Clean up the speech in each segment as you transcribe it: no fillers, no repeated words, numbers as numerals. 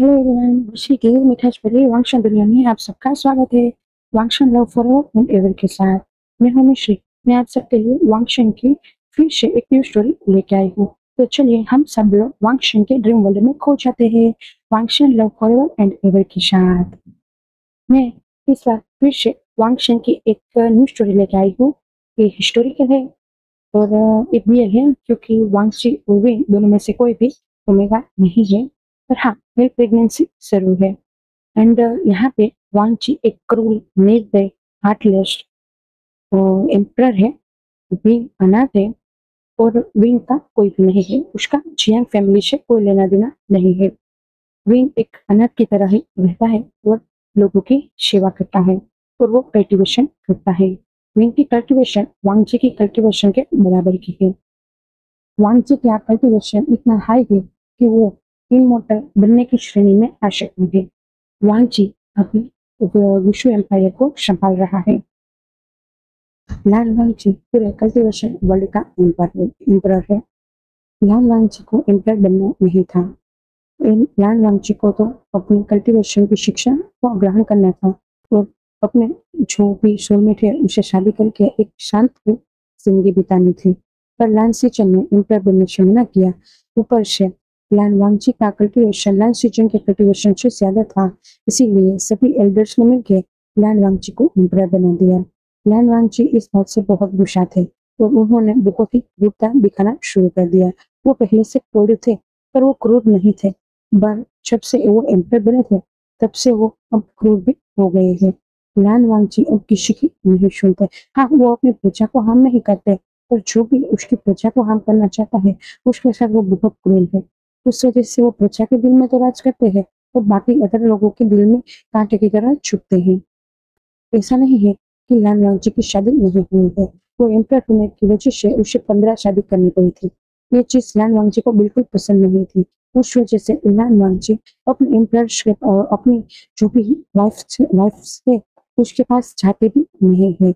Hello everyone, खुशी की मिठास भरी वांगशन दुनिया में आप सबका स्वागत है। वांगशन लव फॉर एंड एवर के साथ मैं हूं मिश्री। मैं आप सबके लिए वांगशन की फिर से एक न्यू स्टोरी लेके आई हूँ। तो चलिए हम सब लोग वांगशन के ड्रीम वर्ल्ड में खो जाते हैं, वांगशन लव फॉर एंड एवर के साथ। मैं इस बार फिर से वांगशन की एक न्यू स्टोरी लेके आई हूँ। ये हिस्टोरिकल है और एक रियल है, क्योंकि वांगशी और विन दोनों में से कोई भी ओमेगा नहीं है। पर हाँ, मेरी प्रेगनेंसी जरूर है। एंड यहाँ पे वांगची एक क्रूर, निर्दय, हार्टलेस एम्परर है। विंग अनाथ है और विंग का कोई भी नहीं है। उसका जियांग फैमिली से कोई लेना देना नहीं है। विंग एक अनाथ की तरह ही रहता है और लोगों की सेवा करता है और वो कल्टीवेशन करता है। विंग की कल्टीवेशन वांगची की कल्टीवेशन के बराबर की है। वांगची का कल्टीवेशन इतना हाई है कि वो इमोर्टल बनने की श्रेणी में आ सकती है। वांगची अभी विश्व एम्पायर को संभाल रहा है। लाल वांगची पूरे कल्टीवेशन वर्ल्ड का एम्परर है। लाल वांगची को एम्परर बनना नहीं था। लाल वांगची को तो अपनी कल्टीवेशन की शिक्षा को ग्रहण करना था और अपने जो भी सोलमेट है उसे शादी करके एक शांत जिंदगी बितानी थी। पर लान सीचन ने एम्परर बनने से मना किया। ऊपर से लान वांगची का कल्टीवेशन लान सीचन के कल्टीवेशन से ज्यादा था, इसीलिए सभी एल्डर्स ने मिलकर लान वांगची को एम्परर बना दिया। लान वांगची इस बात से बहुत गुस्सा थे और उन्होंने बहुत ही क्रूरता दिखाना शुरू कर दिया। वो पहले से क्रूर थे, पर वो क्रूर नहीं थे। पर जब से वो एम्परर बने थे तब से वो अब क्रूर भी हो गए हैं। लान वांगची अब किसी की नहीं सुनते। हाँ, वो अपनी प्रजा को हार्म नहीं करते, पर जो भी उसकी प्रजा को हार्म करना चाहता है उसके साथ वो बहुत क्रूर है। उस वजह से वो प्रजा के दिल में तो राज करते हैं और बाकी अदर लोगों के दिल में कांटे की तरह चुभते हैं। ऐसा नहीं है कि लान वांगची की शादी नहीं हुई है। वो एम्परर होने की वजह से उसे 15 शादी करनी पड़ी थी। ये चीज लान वांगची को बिल्कुल पसंद नहीं थी। उस वजह से लान वांगची अपने एम्पररशिप और अपनी जो भी वाइफ है उसके पास जाते भी नहीं है।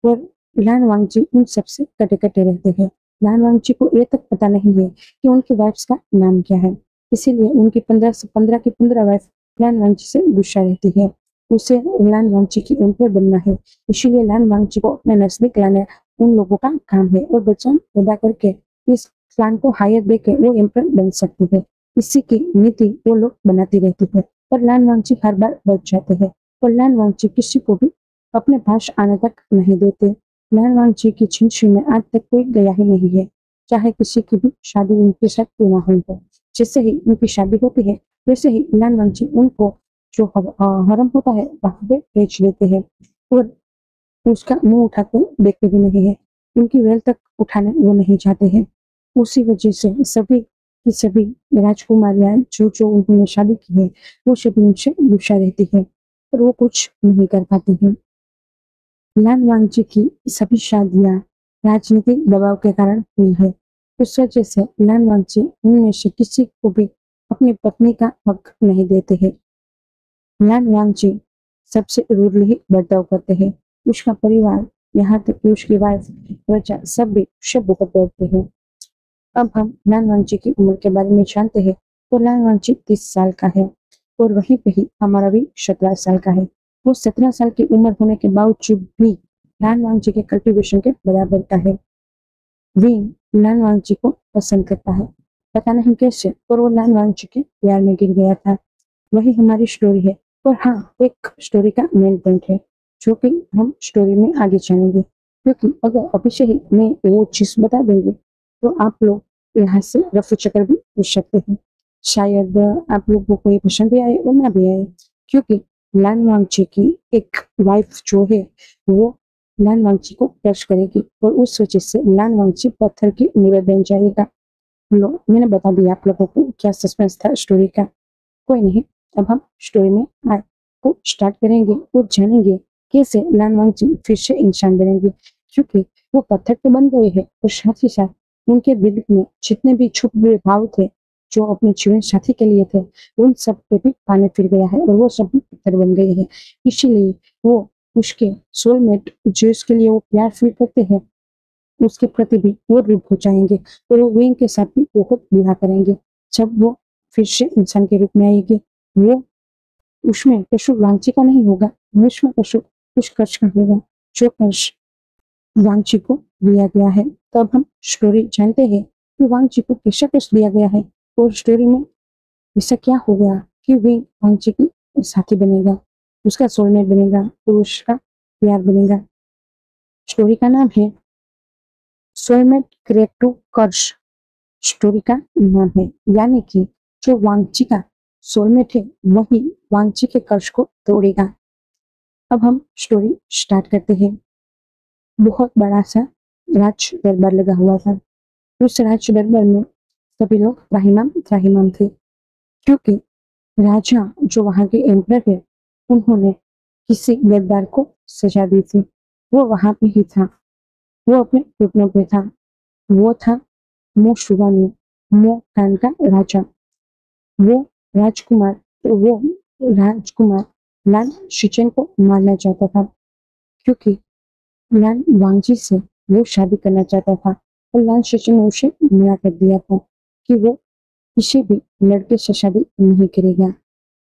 और लान वांगची उन सबसे कटे कटे रहते हैं। लान वांगची को ये तक पता नहीं है कि उनकी वाइफ्स का नाम क्या है। इसीलिए उनकी 15 से 15 की 15 वाइफ लान वांगची से गुस्सा रहती है। उसे लान वांगची की एम्परर बनना है, इसीलिए लान वांगची को अपने नजदीक लाना उन लोगों का काम है और बच्चा पैदा करके इस प्लान को हायर देके वो एम्परर बन सकती है। इसी की नीति वो लोग बनाती रहती है, पर लान वांगची हर बार बच जाते हैं और लान वांगची किसी को भी अपने पास आने तक नहीं देते। लान वांगची की छिंछी में आज तक कोई गया ही नहीं है, चाहे किसी की भी शादी उनके साथ क्यों ना हुई हो। जैसे ही उनकी शादी होती है वैसे ही लान वांगची उनको जो हरम होता है वहां पे बेच देते हैं और उसका मुंह उठाकर देखते भी नहीं है। उनकी वेल तक उठाने वो नहीं चाहते हैं। उसी वजह से सभी की सभी राजकुमारियां जो जो उन्होंने शादी की है वो सभी उनसे गुस्सा रहती है और वो कुछ नहीं कर पाती है। लान वांगची की सभी शादियां राजनीतिक दबाव के कारण हुई है। उस वजह से लान वांगची उनमें से किसी को भी अपनी पत्नी का हक नहीं देते हैं। लान वांगची सबसे रूडली बर्ताव करते हैं। उसका परिवार, यहाँ तक कि उसकी वाइफ, प्रजा सब भी उससे बहुत डरते हैं। अब हम लान वांगची की उम्र के बारे में जानते हैं तो लान वांगची 30 साल का है और वहीं पे ही हमारा भी 17 साल का है। वो 17 साल की उम्र होने के बावजूद भी लान वांगची के कल्टीवेशन के बराबर का है। विंग लान वांगची को पसंद करता है, पता नहीं कैसे, और वो लान वांगची के प्यार में गिर गया था। वही हमारी स्टोरी है। और हाँ, एक स्टोरी का मेन पॉइंट है जो कि हम स्टोरी में आगे जानेंगे, क्योंकि अगर अभी से ही मैं वो चीज बता दूंगी तो आप लोग यहाँ से रफू चक्कर भी पूछ सकते हैं। शायद आप लोगों को ये पसंद भी आए और ना भी आए, क्योंकि लान वांगची की एक वाइफ जो है वो लान वांगची को क्रश करेगी और उस वजह से लान वांगची पत्थर की मूर्त बन जाएगा। लो, मैंने बता दिया आप लोगों को क्या सस्पेंस था स्टोरी का। कोई नहीं, अब हम स्टोरी में आए को स्टार्ट करेंगे और जानेंगे कैसे लान वांगची फिर से इंसान बनेंगे, क्योंकि वो पत्थर तो बन गए हैं और साथ ही साथ उनके दिल में जितने भी छुपे हुए भाव थे जो अपने जीवन साथी के लिए थे उन सब पे भी पानी फिर गया है और वो सब भी पत्थर बन गए हैं। इसीलिए वो उसके सोलमेट जो उसके लिए वो प्यार फील करते हैं उसके प्रति भी वो रूप हो जाएंगे और वो विंग के साथ भी बहुत बुरा करेंगे जब वो फिर से इंसान के रूप में आएगी। वो उसमें कशु वांची का नहीं होगा, उसमें कशु उस कर्ज का होगा जो कर्ज वांची को दिया गया है। तब हम स्टोरी जानते हैं कि वांची को कैसा कर्ज दिया गया है और स्टोरी में ऐसा क्या हो गया कि वे वांची की साथी बनेगा, उसका सोलमेट बनेगा, पुरुष का प्यार बनेगा। स्टोरी का नाम है सोलमेट क्रिएटिव कर्ज। स्टोरी का नाम है, यानी कि जो वांची का सोलमेट है वही वांची के कर्ज को तोड़ेगा। अब हम स्टोरी स्टार्ट करते हैं। बहुत बड़ा सा राज दरबार लगा हुआ था। उस राज दरबार में सभी लोग त्राहिमाम त्राहिमाम थे, क्योंकि राजा जो वहां के एम्परर है उन्होंने किसी गद्दार को सजा दी थी। वो वहां पे ही था, वो अपने घुटनों पे था। वो था मो शुवानी, मो कान का राजा। वो राजकुमार वो राजकुमार लान शिचन को मारना चाहता था, क्योंकि लान वांगजी से वो शादी करना चाहता था और लान शिचन ने उसे मना कर दिया था कि वो किसी भी लड़के से शादी नहीं करेगा।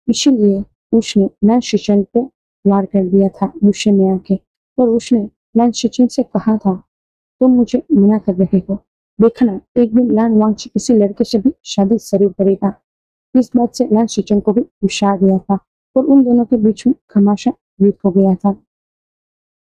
इसीलिए उसने लान शिचन पे वार कर दिया था गुस्से में आके, और उसने लान शिचन से कहा था तुम मुझे मना कर रहे हो, देखना एक दिन लान वांगची किसी लड़के से भी शादी जरूर करेगा। इस बात से लान शिचन को भी गुस्सा आ गया था और उन दोनों के बीच में घमासान युद्ध हो गया था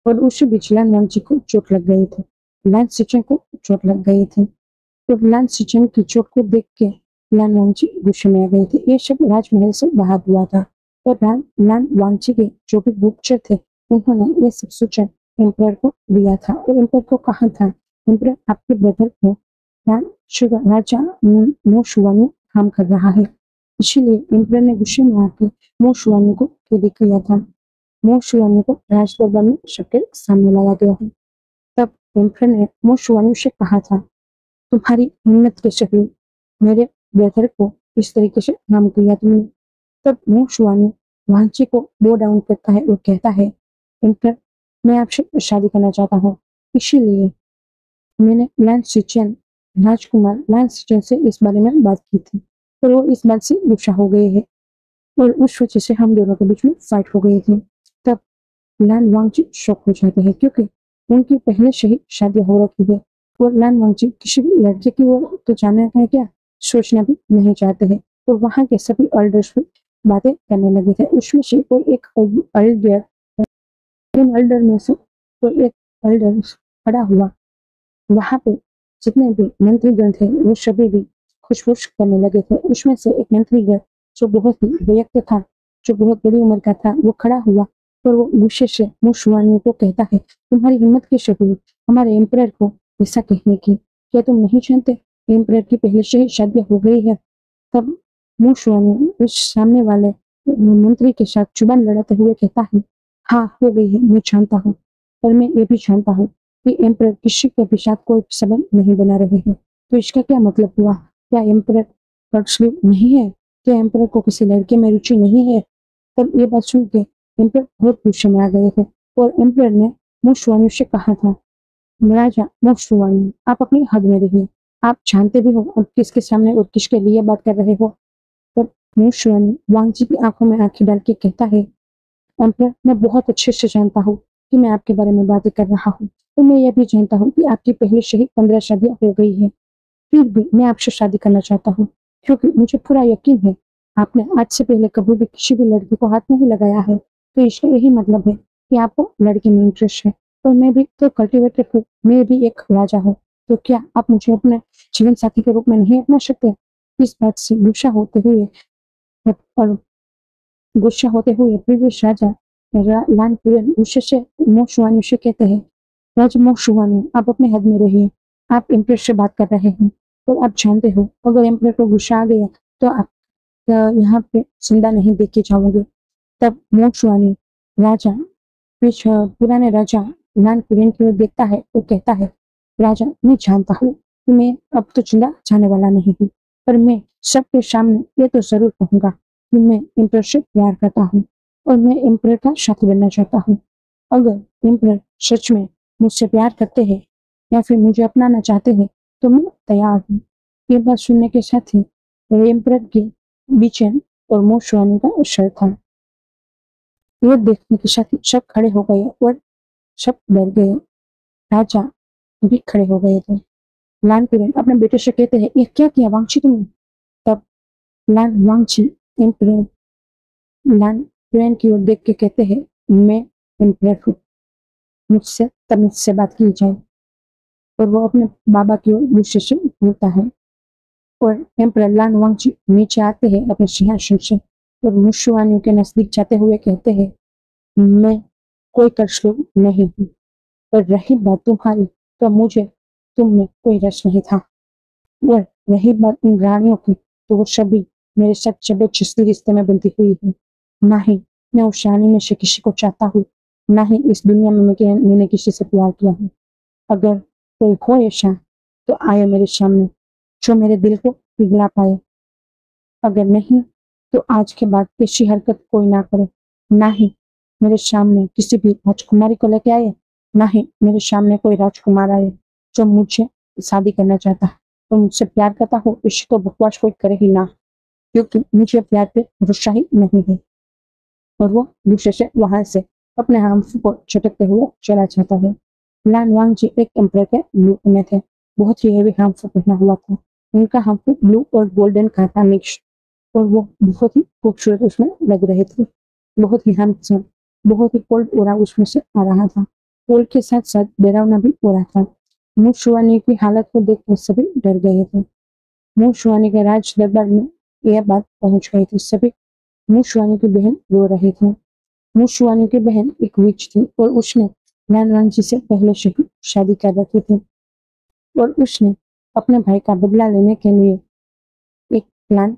और उसी बीच लान वांगची को चोट लग गई थी, लान शिचन को चोट लग गई थी। तो लान शिचन की चोट को देख के लान वांगची गुस्से में आ गई थी। ये सब राजमहल से बाहर हुआ था और लान वांगची के जो भी गुप्तचर थे उन्होंने ये सब सूचना एम्परर को दिया था और एम्परर को कहा था एम्परर आपके ब्रदर को राजा मो शुआनी काम कर रहा है। इसीलिए एम्परर ने गुस्से में आकर मो शुआनी को कैद किया था। मो शुआनी को राज दरबार में सबके सामने लाया गया है। तब एम्परर ने मो शुआनी से कहा था तुम्हारी हिम्मत कैसे हुई, मेरे ब्रदर को इस तरीके से नाम किया तुमने। तब मो शुआनी वांची को बो डाउन करता है और कहता है एम्परर मैं आपसे शादी करना चाहता हूँ, इसीलिए मैंने लान शिचन राजकुमार लान शिचन से इस बारे में बात की थी और वो इस बात से गुस्सा हो गए हैं और उस वजह से हम दोनों के बीच में फाइट हो गई थी। तब लान वांगची शॉक हो जाते हैं, क्योंकि उनकी पहले से ही शादी हो रखी है और लान वांगची किसी भी लड़के की वो तो जानना है क्या सोचना भी नहीं चाहते हैं। तो वहां के सभी एल्डर्स भी बातें करने लगे थे। उसमें से कोई एक एल्डर, उन एल्डर में से कोई एक एल्डर खड़ा हुआ। वहां पे जितने भी मंत्रीगण थे वो सभी भी खुशफुश करने लगे थे। उसमें से एक मंत्रीगण जो बहुत ही वयस्क था, जो बहुत बड़ी उम्र का था, वो खड़ा हुआ और वो गुस्से से मुशवानी को कहता है तुम्हारी हिम्मत कैसे हुई हमारे एम्परर को ऐसा कहने की, क्या तुम नहीं जानते एम्परर की पहले से ही शादी हो गई है। तब मुशवानी उस सामने वाले मंत्री के साथ जुबान लड़ाते हुए कहता है हाँ हो गई है, मैं जानता हूँ, पर मैं ये भी जानता हूँ कि एम्परर किसी के भी साथ कोई संबंध नहीं बना रहे हैं। तो इसका क्या मतलब हुआ, क्या एम्परर कर्जस्वी नहीं है, क्या एम्परर को किसी लड़के में रुचि नहीं है। तब ये बात सुन के एम्परर बहुत गुस्से में आ गए थे और एम्परर ने मुशवानी से कहा था राजा मुशवानी आप अपनी हद में रहिए, आप जानते भी हो आप किसके सामने और किसके लिए बात कर रहे हो। तब मुशवानी वांगजी की आंखों में आंखें डाल के कहता है एम्परर मैं बहुत अच्छे से जानता हूँ कि मैं आपके बारे में बातें कर रहा हूँ, तो मैं यह भी जानता हूँ कि आपकी पहले से ही 15 शादियां हो गई है, फिर भी मैं आपसे शादी करना चाहता हूँ, क्योंकि मुझे पूरा यकीन है आपने आज से पहले कभी भी किसी भी लड़की को हाथ नहीं लगाया है। तो इसका यही मतलब है कि आपको लड़की में इंटरेस्ट है। और मैं भी तो कल्टिवेटर हूँ, मैं भी एक राजा हूँ, तो क्या आप मुझे अपने जीवन साथी के रूप में नहीं अपना सकते। इस बात से गुस्सा होते हुए ब्रिटिश राजा लान पुरन गुस्से से मोशवानी से कहते हैं राजा मोशवानी आप अपने हद में रहिए, आप एम्परर से बात कर रहे हैं और आप जानते हो अगर एम्परर को गुस्सा आ गया तो आप यहाँ पे जिंदा नहीं देख के जाओगे। तब मोशवानी राजा पुराने राजा लान पुरन की ओर देखता है और कहता है राजा मैं जानता हूँ कि मैं अब तो जिंदा जाने वाला नहीं हूँ, पर मैं सबके सामने ये तो जरूर कहूंगा कि मैं एम्परर से प्यार करता हूँ और मैं एम्परर का साथी बनना चाहता हूँ। अगर एम्परर सच में मुझसे प्यार करते हैं या फिर मुझे अपनाना चाहते हैं तो मैं तैयार हूँ। ये बात सुनने के साथ ही एम्परर के बीच और मुंह छुआने का शर था। ये देखने के साथ ही सब खड़े हो गए और सब डर गए। राजा भी खड़े हो गए थे। लान तुरंत अपने बेटे से कहते हैं, ये क्या किया वांगची तुमने? तब लान वांगची एम्परर लान तुरंत की ओर देख के कहते हैं, मैं एम्परर हूँ, मुझसे तमीज से बात की जाए। और वो अपने बाबा की ओर गुस्से से बोलता है और एम्परर लान वांगची नीचे आते हैं अपने सिंहासन से और मुशुआनियों के नजदीक जाते हुए कहते हैं, मैं कोई करशलू नहीं हूँ, और रही बात तुम्हारी तो मुझे तुम में कोई रस नहीं था, और रही बात उन रानियों की तो वो सभी मेरे साथ जबरदस्ती रिश्ते में बंधी हुई है। ना ही मैं उस रानी में से किसी को चाहता हूँ, ना ही इस दुनिया में मैंने किसी से प्यार किया है। अगर कोई हो ऐसा तो आए मेरे सामने जो मेरे दिल को पिघला पाए। अगर नहीं तो आज के बाद ऐसी हरकत कोई ना करे। ना ही मेरे सामने किसी भी राजकुमारी को लेके आए, ना ही मेरे सामने कोई राजकुमार आए जो मुझे शादी करना चाहता है और मुझसे प्यार करता हो। इसी तो बकवास कोई करे ही ना, क्योंकि मुझे प्यार पे भरोसा ही नहीं है। और वो गुस्से से वहां से अपने हाथ को झटकते हुए चला जाता है। लान वांग जी एक एम्पर के लुक में थे। बहुत ही हेवी हार्मफुल पहना हुआ था। उनका हार्मफुल ब्लू और गोल्डन का था मिक्स, और वो बहुत ही खूबसूरत उसमें लग रहे थे। बहुत ही हैंडसम, बहुत ही कोल्ड ओरा उसमें से आ रहा था। कोल्ड के साथ साथ डरावना भी हो रहा था। मुंह छुआने की हालत को देख कर सभी डर गए थे। मुंह छुआने के राज दरबार में यह बात पहुंच गई थी। सभी मुंह छुआने की बहन रो रही थी। मुंह छुआने की बहन एक विच थी और उसने नानवान जी से पहले से ही शादी कर रखी थी, और उसने अपने भाई का बदला लेने के लिए एक प्लान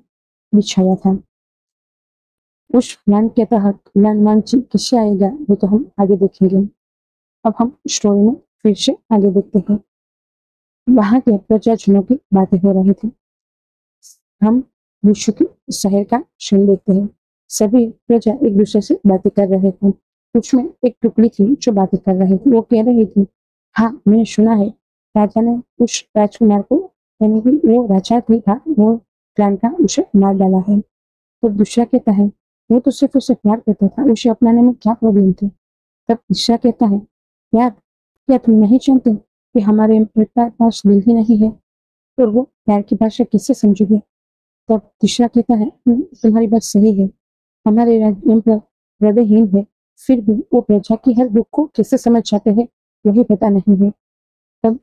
बिछाया था। उस प्लान के तहत नानवान जी कैसे आएगा वो तो हम आगे देखेंगे। अब हम स्टोरी में फिर से आगे देखते हैं। वहां के प्रजाजनों की बातें हो रही थी। हम विश्व के शहर का सीन देखते हैं। सभी प्रजा एक दूसरे से बातें कर रहे थे। उसमें एक टुकड़ी थी जो बातें कर रही थी। वो कह रही थी, हाँ मैंने सुना है राजा ने उस राजकुमार को, यानी कि वो राजा भी था, वो प्लान का उसे मार डाला है। तो दूसरा कहता है, वो तो सिर्फ उसे प्यार करता था, उसे अपनाने में क्या प्रॉब्लम थी? तब तीसरा कहता है, यार क्या तुम नहीं जानते कि हमारे पिता के पास दिल ही नहीं है, और वो प्यार की भाषा किससे समझोगे? तब तीसरा कहता है, तुम्हारी बात सही है, हमारे एम्पर हृदयहीन है, फिर भी वो प्रजा की हर दुख को कैसे समझ जाते हैं वही पता नहीं है। तब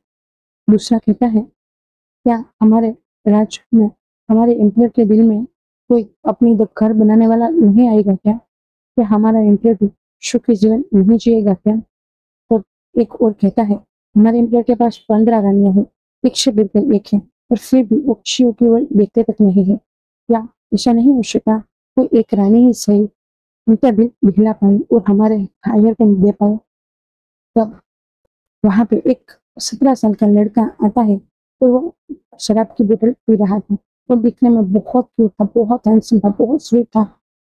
दूसरा कहता है, क्या हमारे राज्य में, हमारे एम्पर के दिल में कोई अपनी घर बनाने वाला नहीं आएगा क्या? क्या हमारा एम्पर भी सुखी जीवन नहीं जिएगा क्या? तो एक और कहता है, हमारे एम्पर के पास 15 रानियां हैं, एक से बिल्कुल एक है, और फिर भी वो खुशियों की ओर देखते तक नहीं है। क्या ऐसा नहीं हो सकता कोई एक रानी ही सही उनका दिल पिघला पाए और हमारे हायर को दे पाए? तब वहां पे एक 17 साल का लड़का आता है और वो शराब की बोतल पी रहा था। वो दिखने में बहुत क्यूट था, बहुत हैंडसम था, बहुत स्वीट था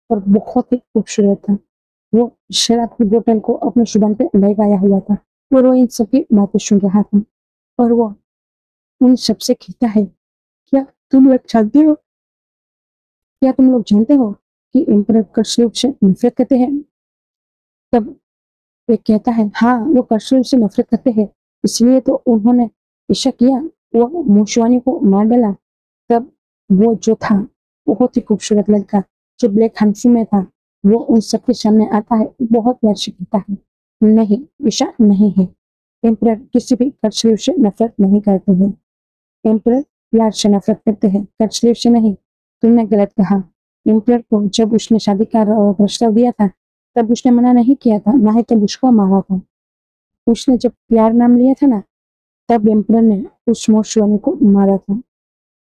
और बहुत ही खूबसूरत था। वो शराब की बोतल को अपने जुबान पे लगाया हुआ था और वो इन सबकी बातें सुन रहा था। और वो उन सबसे कहता है, क्या तुम लोग जानते हो, क्या तुम लोग जानते हो कि एम्परर कर्सिव से नफरत करते हैं? तब वे कहता है, हाँ वो कर्सिव से नफरत करते हैं, इसलिए तो उन्होंने ऐसा किया, वो मूशवानी को मार डाला। तब वो जो था बहुत ही खूबसूरत लड़का जो ब्लैक हंसी में था, वो उन सबके सामने आता है, बहुत प्यार से कहता है, नहीं ऐसा नहीं है, एम्परर किसी भी कर्सिव से नफरत नहीं करते हैं, एम्परर प्यार से नफरत करते हैं, कर्सिव से नहीं। तुमने गलत कहा। एम्परर को जब उसने शादी का प्रस्ताव दिया था तब उसने मना नहीं किया था, ना ही तब उसको मारा था। उसने जब प्यार नाम लिया था ना, तब एम्परर ने उस मोशवानी को मारा था।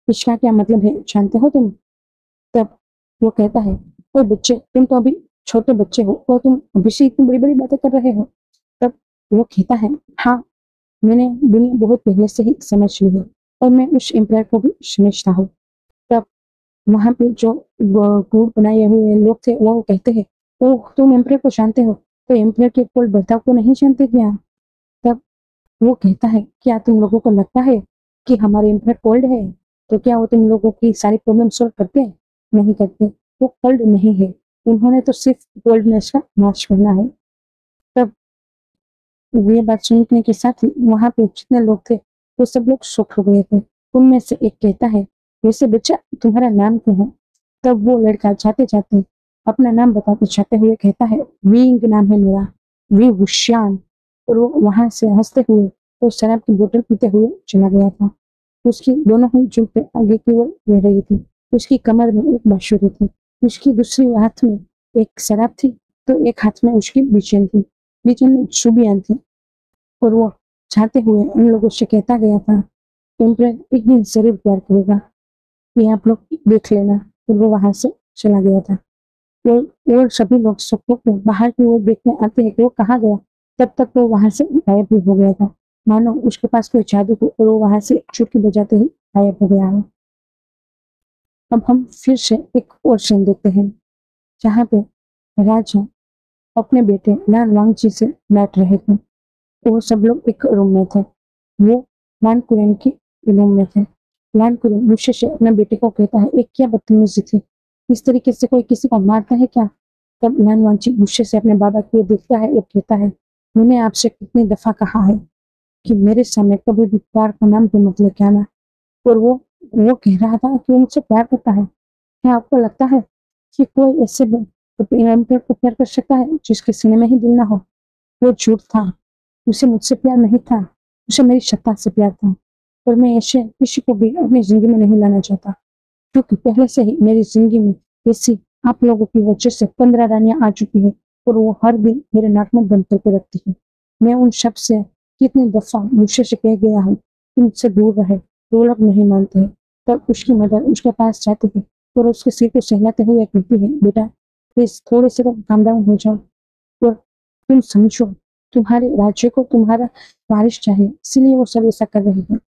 इसका क्या मतलब है जानते हो तुम? तब वो कहता है, ओए बच्चे, तुम तो अभी छोटे बच्चे हो और तुम अभी से इतनी बड़ी बड़ी बातें कर रहे हो। तब वो कहता है, हाँ मैंने दुनिया बहुत पहले से ही समझ ली है और मैं उस एम्परर को भी समझता हूँ। तब वहां पे जो ग्रुप बनाए हुए लोग थे वो कहते हैं, ओह तुम एम्परर को जानते हो, तो एम्परर के कोल बर्ताव को नहीं जानते क्या? तब वो कहता है, क्या तुम लोगों को लगता है कि हमारे एम्परर कोल्ड है, तो क्या वो तुम लोगों की सारी प्रॉब्लम सॉल्व करते हैं? नहीं करते। वो कल्ड नहीं है, उन्होंने तो सिर्फ बोल्डनेस का मार्च पहना है। तब ये बात सुनने के साथ ही वहां पे जितने लोग थे वो सब लोग शॉक हो गए थे। उनमें से एक कहता है, वैसे बच्चा तुम्हारा नाम क्या है? तब वो लड़का जाते जाते अपना नाम बताते जाते हुए कहता है, विंग नाम है मेरा, वी वुशियान। और वो वहां से हंसते हुए तो शराब की बोतल पीते हुए चला गया था। उसकी दोनों ही जुल्फें आगे की ओर बह रही थी। उसकी कमर में एक बांसुरी थी। उसकी दूसरी हाथ में एक शराब थी, तो एक हाथ में उसकी बीचेन थी। बीचेन में चुबियान थी। और वो जाते हुए उन लोगों से कहता गया था, एम्परर एक दिन जरूर प्यार करेगा, ये आप लोग देख लेना। और वो वहां से चला गया था। और सभी लोग सबको बाहर की ओर देखने आते हैं कि वो कहाँ गया। तब तक वो वहां से गायब भी हो गया था, मानो उसके पास कोई जादू हो और वो वहां से चुटकी बजाते ही गायब हो गया है। अब हम फिर से एक और सीन देखते हैं, जहाँ पे राजा अपने बेटे लान वांगची से बैठ रहे थे। वो सब लोग एक रूम में थे। वो लान कुरेन की रूम में थे। लान कुरेन गुस्से से अपने बेटे को कहता है, एक क्या बदतमीजी थी, इस तरीके से कोई किसी को मारता है क्या? तब लान वांगची गुस्से से अपने बाबा की ओर देखता है और कहता है, मैंने आपसे कितनी दफा कहा है कि मेरे सामने कभी भी प्यार का नाम भी मत लेके आना। और वो कह रहा था कि वो मुझसे प्यार करता है। क्या आपको लगता है कि कोई ऐसे एम्पायर को प्यार कर सकता है जिसके सीने में ही दिल ना हो? वो झूठ था। उसे मुझसे प्यार नहीं था, उसे मेरी सत्ता से प्यार था। और मैं ऐसे किसी को भी अपनी जिंदगी में नहीं लाना चाहता, क्योंकि पहले से ही मेरी जिंदगी में ऐसी आप लोगों की वजह से 15 रानियां आ चुकी है, और वो हर दिन मेरे नाक में दम करके रखती है। मैं उन सब से कितनी दफा मुझसे से कह गया हूँ कि मुझसे दूर रहे, वो लोग नहीं मानते हैं। तब उसकी मदर उसके पास जाती है और उसके सिर को सहलाते हुए कहती है, बेटा प्लीज थोड़े से तो काम डाउन हो जाओ, और तुम समझो तुम्हारे राज्य को तुम्हारा वारिस चाहिए, इसीलिए वो सब ऐसा कर रहे हैं।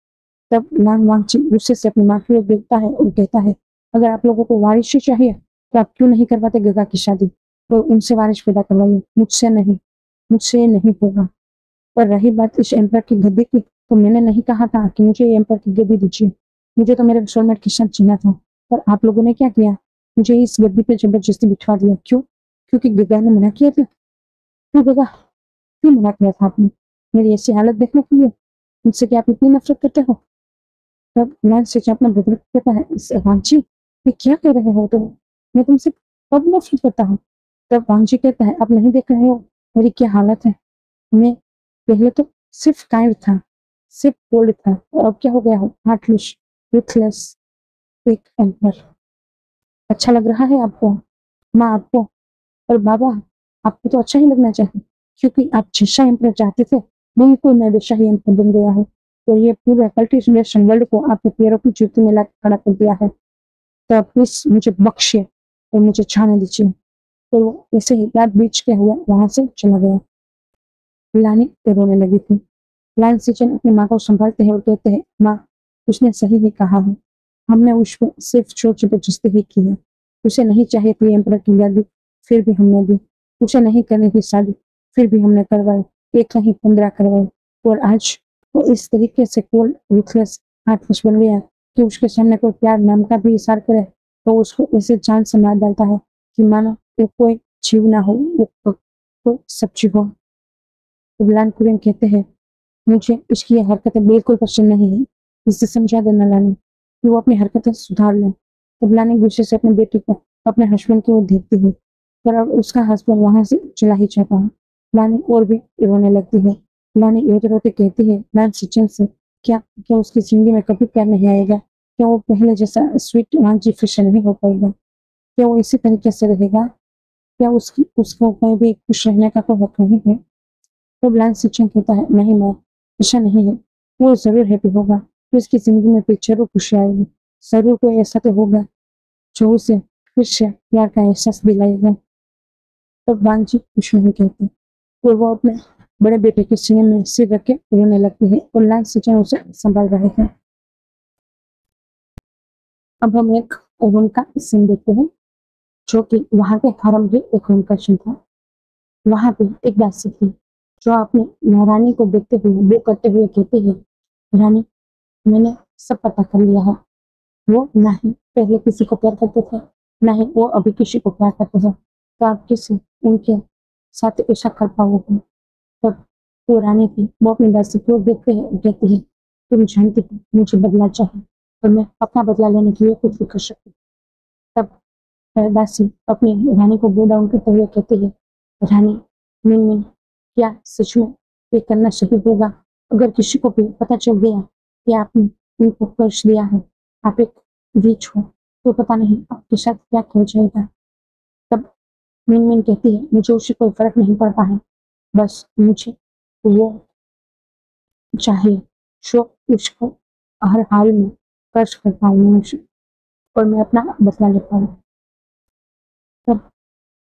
तब लांग वांगची गुस्से से अपनी माँ की ओर देखता है और कहता है, अगर आप लोगों को वारिस ही चाहिए तो आप क्यों नहीं करवाते गगा की शादी और उनसे वारिस पैदा करवाइए, मुझसे नहीं, मुझसे ये नहीं होगा। और रही बात इस एम्पर की गद्दी की, तो मैंने नहीं कहा था कि मुझे ये एम्पर की गद्दी दीजिए, मुझे तो मेरे सोलमेट के साथ जीना था। पर आप लोगों ने क्या किया, मुझे इस गद्दी पे जबरदस्ती बिठा दिया। क्यों? क्योंकि गगा ने मना किया था। क्यों गगा, क्यों मना किया था आपने मेरी ऐसी हालत देखने के लिए? मुझसे क्या आप इतनी नफरत करते हो? तब लाल से अपना बुजुर्ग कहता है, वांची ये क्या कह रहे हो तुम, मैं तुमसे कब नफरत करता हूँ? तब वांची कहता है, आप नहीं देख रहे हो मेरी क्या हालत है? मैं पहले तो सिर्फ काइंड था, सिर्फ कोल्ड था, और अब क्या हो गया हूँ, हार्टलेस, रूथलेस, एक एम्पर। अच्छा लग रहा है आपको? माँ आपको और बाबा आपको तो अच्छा ही लगना चाहिए, क्योंकि आप जैसा एम्पर चाहते थे बिल्कुल मैं वैसा ही एम्पर बन गया हूँ। तो ये पूरे कल्टिवेशन वर्ल्ड को आपके पैरों की जूती में ला खड़ा कर दिया है। तो आप प्लीज मुझे बख्शिए और मुझे छाने दीजिए। तो वो ऐसे ही रात बीच के हुए वहां से चला गया। लानी रोने लगी थी। लाइन सिचन अपनी माँ को संभालते हैं और कहते हैं, माँ उसने सही ही कहा है, हमने उस पर सिर्फ चोट जबरदस्ती ही की है। उसे नहीं चाहिए थी एम्पर की गादी, फिर भी हमने दी। उसे नहीं करनी थी शादी, फिर भी हमने करवाई। एक नहीं 15 करवाई। और आज वो इस तरीके से कोल्ड रूथलेस हार्टलेस बन गया कि उसके सामने कोई प्यार नाम का भी इशार करे तो उसको ऐसे जान से मार डालता है कि मानो वो कोई जीव ना हो, वो कोई सब्जी हो। इमरान कुरैन कहते हैं, मुझे उसकी ये हरकतें बिल्कुल पसंद नहीं है, इसे समझा देना लानी कि वो अपनी हरकतें सुधार ले। तब लानी गुस्से से अपने बेटे को अपने हस्बैंड की ओर देखती है, पर अब उसका हस्बैंड वहां से चला ही जाता है। लानी और भी रोने लगती है। लानी रोते रोते कहती है लान सिचन से, क्या क्या उसकी जिंदगी में कभी प्यार नहीं आएगा? क्या वो पहले जैसा स्वीट वांची फिश नहीं हो पाएगा? क्या वो इसी तरीके से रहेगा? क्या उसकी उसको कहीं भी खुश रहने का कोई हक नहीं है? तो ब्लाइंड सिचन कहता है, नहीं मैं, ऐसा नहीं है। वो जरूर हैप्पी होगा, तो उसकी जिंदगी में फिर जरूर खुशी आएगी। जरूर कोई ऐसा तो होगा जो उसे फिर से प्यार का एहसास दिलाएगा। तब वांजी कुछ नहीं कहती और वो अपने बड़े बेटे के सीने में सिर रख के रोने लगती है और लाइन सिचन उसे संभाल रहे थे। अब हम एक रूम का सीन देखते हैं, जो कि वहां के हरम के एक रूम का सीन था। वहां पे एक दासी थी जो अपनी महारानी को देखते हुए वो करते हुए कहती है, रानी मैंने सब पता कर लिया है, वो ना ही पहले किसी को प्यार करते थे, न ही वो अभी किसी को प्यार करते हैं। तो आप किसी उनके साथ ऐसा कर पाओगे? तब वो रानी थी, वो अपनी दासी को कहती है, तुम जानती हो मुझे बदला चाहिए और मैं अपना बदला लेने के लिए कुछ भी कर सकती हूँ। तब दासी अपनी रानी को बो डाउन करते हुए कहती है, रानी मिनमिन, क्या सच में ये करना सही होगा? अगर किसी को भी पता चल गया कि आपने उनको कर्ज दिया है, आप एक वीच हो, तो पता नहीं आपके साथ क्या हो जाएगा। तब मिनमिन कहती है, मुझे उससे कोई फर्क नहीं पड़ता है, बस मुझे वो चाहिए जो उसको हर हाल में कर्ज कर पाऊँ और मैं अपना बदला ले पाऊँ। तब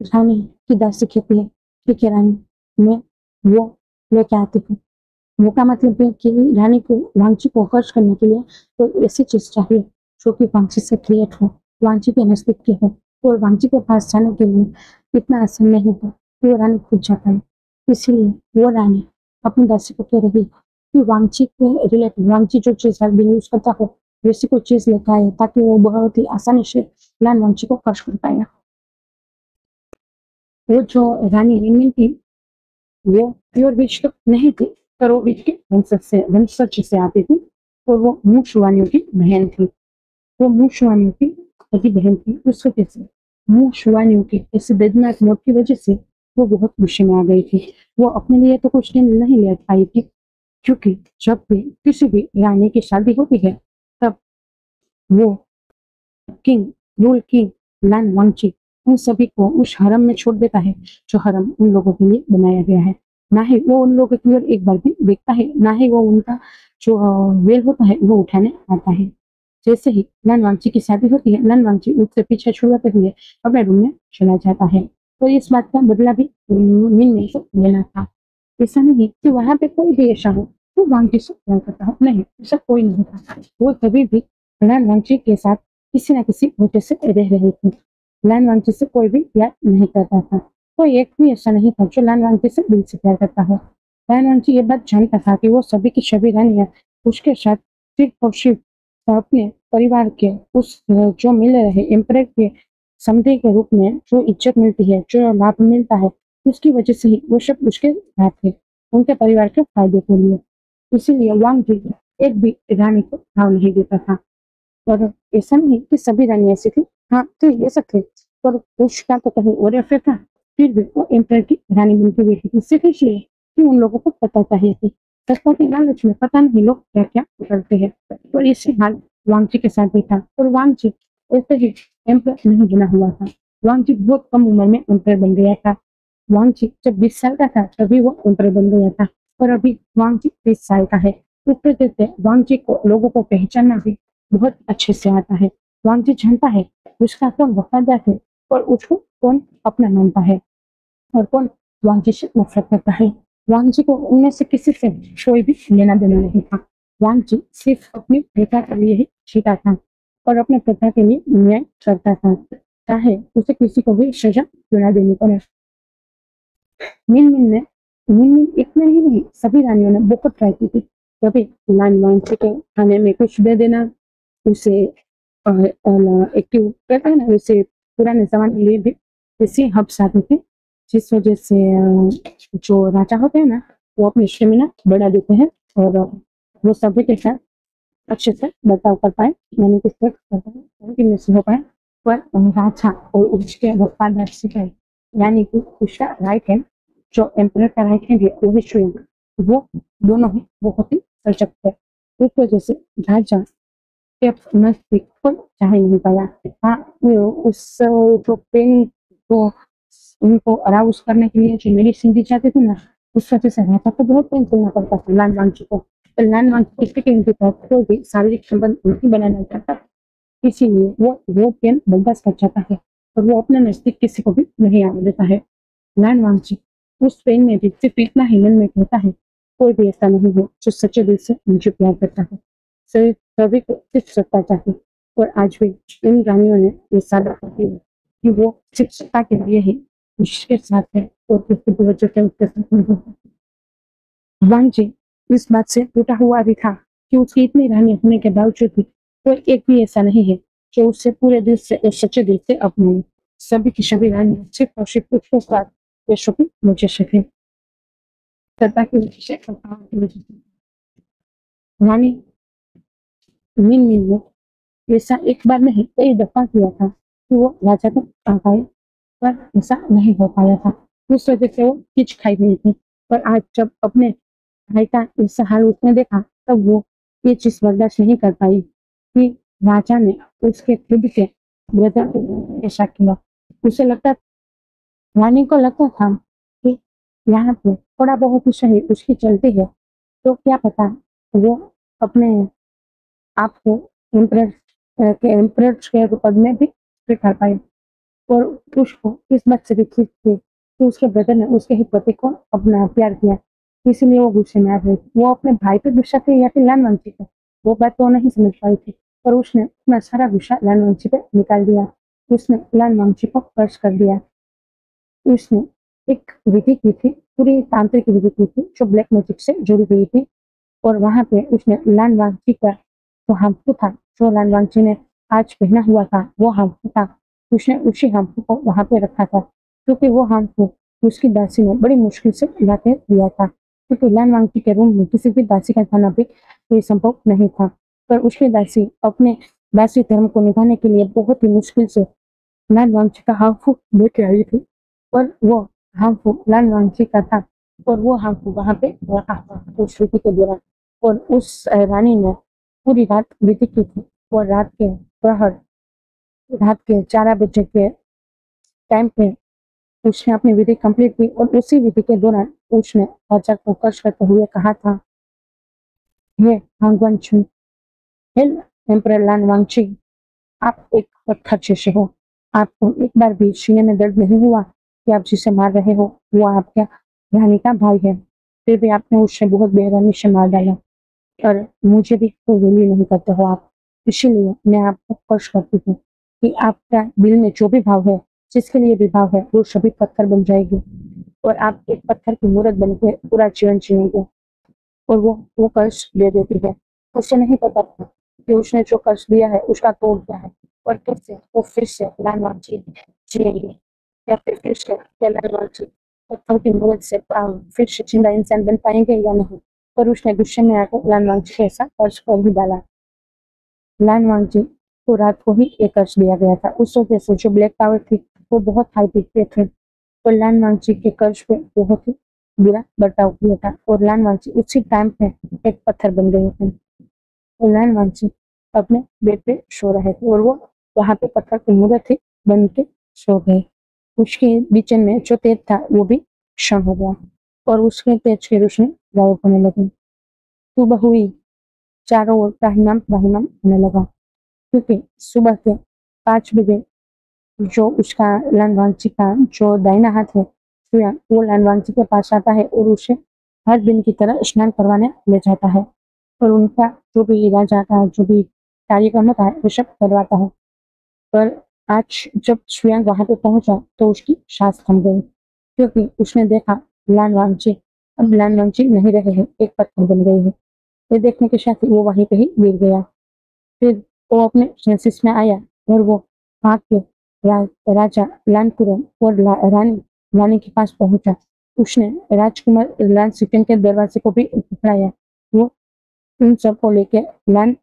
रानी की दासी कहती है, ठीक है रानी, मैं वो लेके आती हूँ। वो का मतलब है कि रानी को वांची को खर्च करने के लिए तो ऐसी चीज चाहिए जो कि वांची से क्रिएट हो, वांची के नजदीक की हो, और वांची के पास जाने के लिए इतना आसान नहीं हो कि वो रानी खुद जा पाए। इसीलिए वो रानी अपनी दासी को कह रही कि वांची के रिलेटेड, वांची जो चीज यूज करता हो वैसी कोई चीज लेकर आए ताकि वो बहुत ही आसानी से लान वांची को खर्च कर पाए। वो जो रानी मिनमिन थी वो प्योर विच तो नहीं थी, पर वो विच के वंशज से आती थी और वो मूशवानियों की बहन थी। वो मूशवानियों की सगी बहन थी। उस वजह से मूशवानियों की इस वेदनाक मौत की वजह से वो बहुत गुस्से में आ गई थी। वो अपने लिए तो कुछ दिन नहीं ले पाई थी, क्योंकि जब भी किसी भी रानी की शादी होती है तब वो किंग, रूल किंग लैन वांगची उन सभी को उस हरम में छोड़ देता है जो हरम उन लोगों के लिए बनाया गया है। ना ही वो उन लोगों की ओर एक बार भी देखता है, ना ही वो उनका जो वेल होता है वो उठाने आता है। जैसे ही लैन वांगची की शादी होती है, लैन वांगची उससे पीछे छुड़ाते हुए अपने रूम में चला जाता है। तो इस बात का बदला भी मिन में से लेना था। ऐसा नहीं कि वहां पे कोई भी ऐसा हो तो वांगची से प्यार करता हो, नहीं, ऐसा कोई नहीं था। वो कभी भी लैन वांगची के साथ किसी न किसी वजह से रह रही थी। लैन वांगची से कोई भी प्यार नहीं करता था। कोई एक भी ऐसा नहीं था जो लैन वांगची से दिल से प्यार करता हो। लैन वांगची ये बात जानता था कि वो सभी की सभी रानियां उसके साथ सिर्फ और सिर्फ अपने परिवार के उस जो मिल रहे एम्परर के समधि के रूप में जो इज्जत मिलती है, जो लाभ मिलता है, उसकी वजह से ही वो सब उसके साथ थे, उनके परिवार के फायदे के लिए। इसीलिए वांग जी एक भी रानी को भाव नहीं देता था। और ऐसा नहीं कि सभी रानी ऐसी थी, हाँ तो ये सब थे, पर उसका तो कहीं और अफेयर था। फिर भी वो एम्परर की रानी बनती बैठी थी सिर्फ इसलिए कि उन लोगों को पता चाहिए थी। सत्ता के लालच में पता नहीं लोग क्या क्या करते हैं। तो इसी हाल वांगची के साथ भी था, और वांगची ऐसे ही एम्परर नहीं बना हुआ था। वांगची बहुत कम उम्र में एम्परर बन गया था। वांगची जब 20 साल का था तभी वो एम्परर बन गया था, और अभी वांगची 30 साल का है। इस वजह से वांगची को लोगों को पहचानना भी बहुत अच्छे से आता है। वांगजी जानता है उसका कौन वफादार है और उसको कौन अपना मानता है और कौन वांगजी से नफरत करता है। वांगजी को उनमें से किसी से कोई भी लेना देना नहीं था। वांगजी सिर्फ अपनी प्रथा के लिए ही जीता था और अपने प्रथा के लिए न्याय करता था, चाहे उसे किसी को भी सजा क्यों ना देनी पड़े। मिनमिन ने मिनमिन इतना ही नहीं, सभी रानियों ने बहुत ट्राई की थी। कभी लान वांगजी को खाने में कुछ दे देना, उसे एक्टिव कहते हैं ना, वैसे पुराने जमाने के लिए भी वैसे हब्स आते थे, जिस वजह से जो राजा होते हैं ना वो अपनी स्टेमिना बढ़ा देते हैं और वो सभी के साथ अच्छे से बर्ताव कर पाए, यानी कि सेक्स कर पाए, कंटिन्यूस हो पाए। पर राजा और उसके वफादार सिपाही, यानी कि उसका राइट हैंड, जो एम्परर का राइट हैंड है वो है स्वयं, वो दोनों ही बहुत ही सजग थे। इस वजह से राजा के नजदीक कोई जा ही नहीं पाया। हाँ, वो उस जो पेन को उनको अराउज करने के लिए जो मेडिसिन दी जाती थी ना, उस वजह से राजा को बहुत पेन झेलना पड़ता था लान वांगची को। तो लान वांगची किसी के साथ कोई भी शारीरिक संबंध नहीं बनाना चाहता था, इसीलिए वो पेन बर्दाश्त कर जाता है और वो अपने नजदीक किसी को भी नहीं आने देता है। लान वांगची उस पेन में भी सिर्फ इतना ही मन में कहता है, कोई भी ऐसा नहीं है जो सच्चे दिल से मुझे प्यार करता है, सभी को सिर्फ सत्ता चाहिए। और आज भी इन रानियों ने ये साबित कर दिया कि वो सिर्फ सत्ता के लिए ही उसके साथ है और किसी भी वजह से उसके साथ नहीं होता। वांगजी इस बात से टूटा हुआ भी था कि उसकी इतनी रानी होने के बावजूद भी कोई एक भी ऐसा नहीं है जो उसे पूरे दिल से और सच्चे दिल से अपनाई। सभी की सभी रानी सिर्फ और सिर्फ उसके साथ पेशों की वजह से थी, श्रद्धा की वजह से, कथाओं की वजह से। रानी मीन मीन ने ऐसा एक बार नहीं कई दफा किया था कि वो राजा तक आ पाए, पर ऐसा नहीं हो पाया था। उस वजह से वो हिच खाई हुई थी। पर आज जब अपने भाई का ऐसा हाल उसने देखा, तब वो ये चीज बर्दाश्त नहीं कर पाई कि राजा ने उसके खुद के ब्रदर को ऐसा किया। उसे लगता, रानी को लगता था कि यहाँ पे थोड़ा बहुत ही सही उसकी चलती है, तो क्या पता वो अपने आप को एम्परर के एम्परर के पद में भी स्वीकार पाए। और उसको इस बात से भी खींच थी कि उसके ब्रदर ने उसके ही पति को अपना प्यार किया, इसीलिए वो गुस्से में आ गई। वो अपने भाई पे गुस्सा थी या फिर लालवंशी पे, वो बात तो वो नहीं समझ पाई थी, पर उसने अपना सारा गुस्सा लालवंशी पे निकाल दिया। उसने लालवंशी को कर्ज कर दिया। उसने एक विधि की थी, पूरी तांत्रिक विधि की थी जो ब्लैक मैजिक से जुड़ी हुई थी। और वहां पे उसने लालवांची का जो हाम्पू था, जो लालवांची ने आज पहना हुआ था, वो हाम्पू था। उसने उसी हाम्पू को वहां पे रखा था, क्योंकि वो हाम्पू उसकी दासी ने बड़ी मुश्किल से ला के दिया था, क्योंकि लालवांची के रूम में किसी भी दासी का जाना भी कोई संभव नहीं था। पर उसकी दासी अपने दासी धर्म को निभाने के लिए बहुत ही मुश्किल से लालवांची का हाम्पू लेके आई थी। और वो हाम्पू लालवांची का था, और वो हाम्पू वहां पे रखा था उस रीति के दौरान। और उस रानी ने पूरी रात विधि की थी। और रात के 4 बजे के टाइम पे उसने अपनी विधि कंप्लीट की। और उसी विधि के दौरान उसने राजा को कर्ज करते हुए कहा था, हे हांगवंशी, हे एम्परर लानवांशी, आप एक पत्थर जैसे हो। आपको एक बार भी सीने में दर्द नहीं हुआ कि आप जिसे मार रहे हो वो आपका रानी का भाई है, फिर भी आपने उससे बहुत बेरहमी से मार डाला, और मुझे भी कोई वैल्यू नहीं करते हो आप। इसीलिए मैं आपको कष्ट करती हूँ कि आपका दिल में जो भी भाव है, जिसके लिए भी भाव है, वो सभी पत्थर बन जाएगी, और आप एक पत्थर की मूर्त बन के पूरा जीवन जिएंगे। और वो कष्ट दे देती है। उसे नहीं पता था कि उसने जो कष्ट दिया है उसका तोड़ क्या है, और कैसे वो फिर से लालवांची जिएगी, या फिर से क्या लालवांची पत्थर की मूर्त से फिर से जिंदा इंसान बन पाएंगे या नहीं। पर उसने गुस्से में आकर लालवांची को ऐसा कर्ज कर ही डाला। लालवांची को रात को ही एक कर्ज दिया गया था। उस वजह से जो ब्लैक पावर थी वो बहुत हाई पीक पे थे, और लालवांची के कर्ज पे बहुत ही बुरा बर्ताव किया था। और लालवांची उसी टाइम पे एक पत्थर बन गए थे। और लालवांची अपने बेड पे सो रहे थे, और वो वहां पे पत्थर की मूर्त थी बन के सो गए। उसके बीच में जो तेज था वो भी क्षण हो गया, और उसके तेज की रोशनी गायब होने लगी। सुबह हुई, चारों ओर त्राहिमाम त्राहिमाम होने लगा, क्योंकि सुबह के 5 बजे जो उसका लालवांची का जो दाहिना हाथ है सूर्य, वो लालवांची के पास आता है और उसे हर दिन की तरह स्नान करवाने ले जाता है। और उनका जो भी राजा का जो भी कार्यक्रम होता है वो सब करवाता है। पर आज जब श्रेयांक वहां पे पहुंचा तो उसकी सांस थम गई, क्योंकि उसने देखा लालवांची अब लालवांची नहीं रहे हैं, एक पत्थर बन गई है। ये देखने के साथ ही वो वहीं पे ही गिर गया। फिर वो अपने सेंसेस में आया, और वो भाग के राजा लानपुरम और रानी रानी के पास पहुंचा। उसने राजकुमार लाल सिकन के दरवाजे को भी पकड़ाया। वो उन सबको लेके लान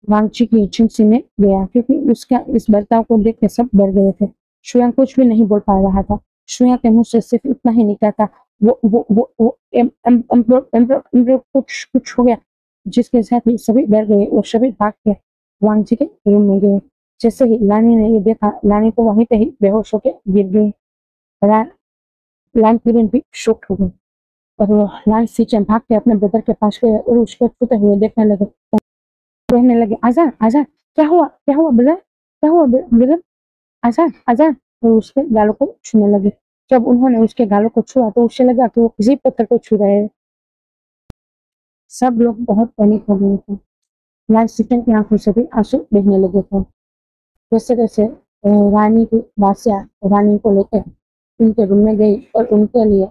वांगची की एजेंसी में गया, क्योंकि उसका इस बर्ताव को देख के सब डर गए थे। श्रेया कुछ भी नहीं बोल पा रहा था। श्रेया के मुंह से सिर्फ इतना ही निकला था, वो कुछ कुछ हो गया, जिसके साथ ही सभी डर गए और सभी भाग के वांगची के रूम में गए। जैसे ही लानी ने ये देखा, लानी तो वहीं पे ही बेहोश होकर गिर गई। लान किरण भी शॉक हो गई, और वो लान सीचन भाग के अपने ब्रदर के पास गए और उसको छूते हुए देखने लगे, कहने लगे, आजान आजान, क्या हुआ ब्रदर, क्या हुआ ब्रदर, आजान आजान। तो उसके गालों को छूने लगे। जब उन्होंने उसके गालों को छुआ तो उसे लगा कि वो किसी पत्थर को छू रहे हैं। सब लोग बहुत पैनिक हो गए थे। लाल सीचन की आंखों से भी आंसू बहने लगे थे। जैसे तैसे रानी की दासियां रानी को लेकर उनके रूम में गई और उनके लिए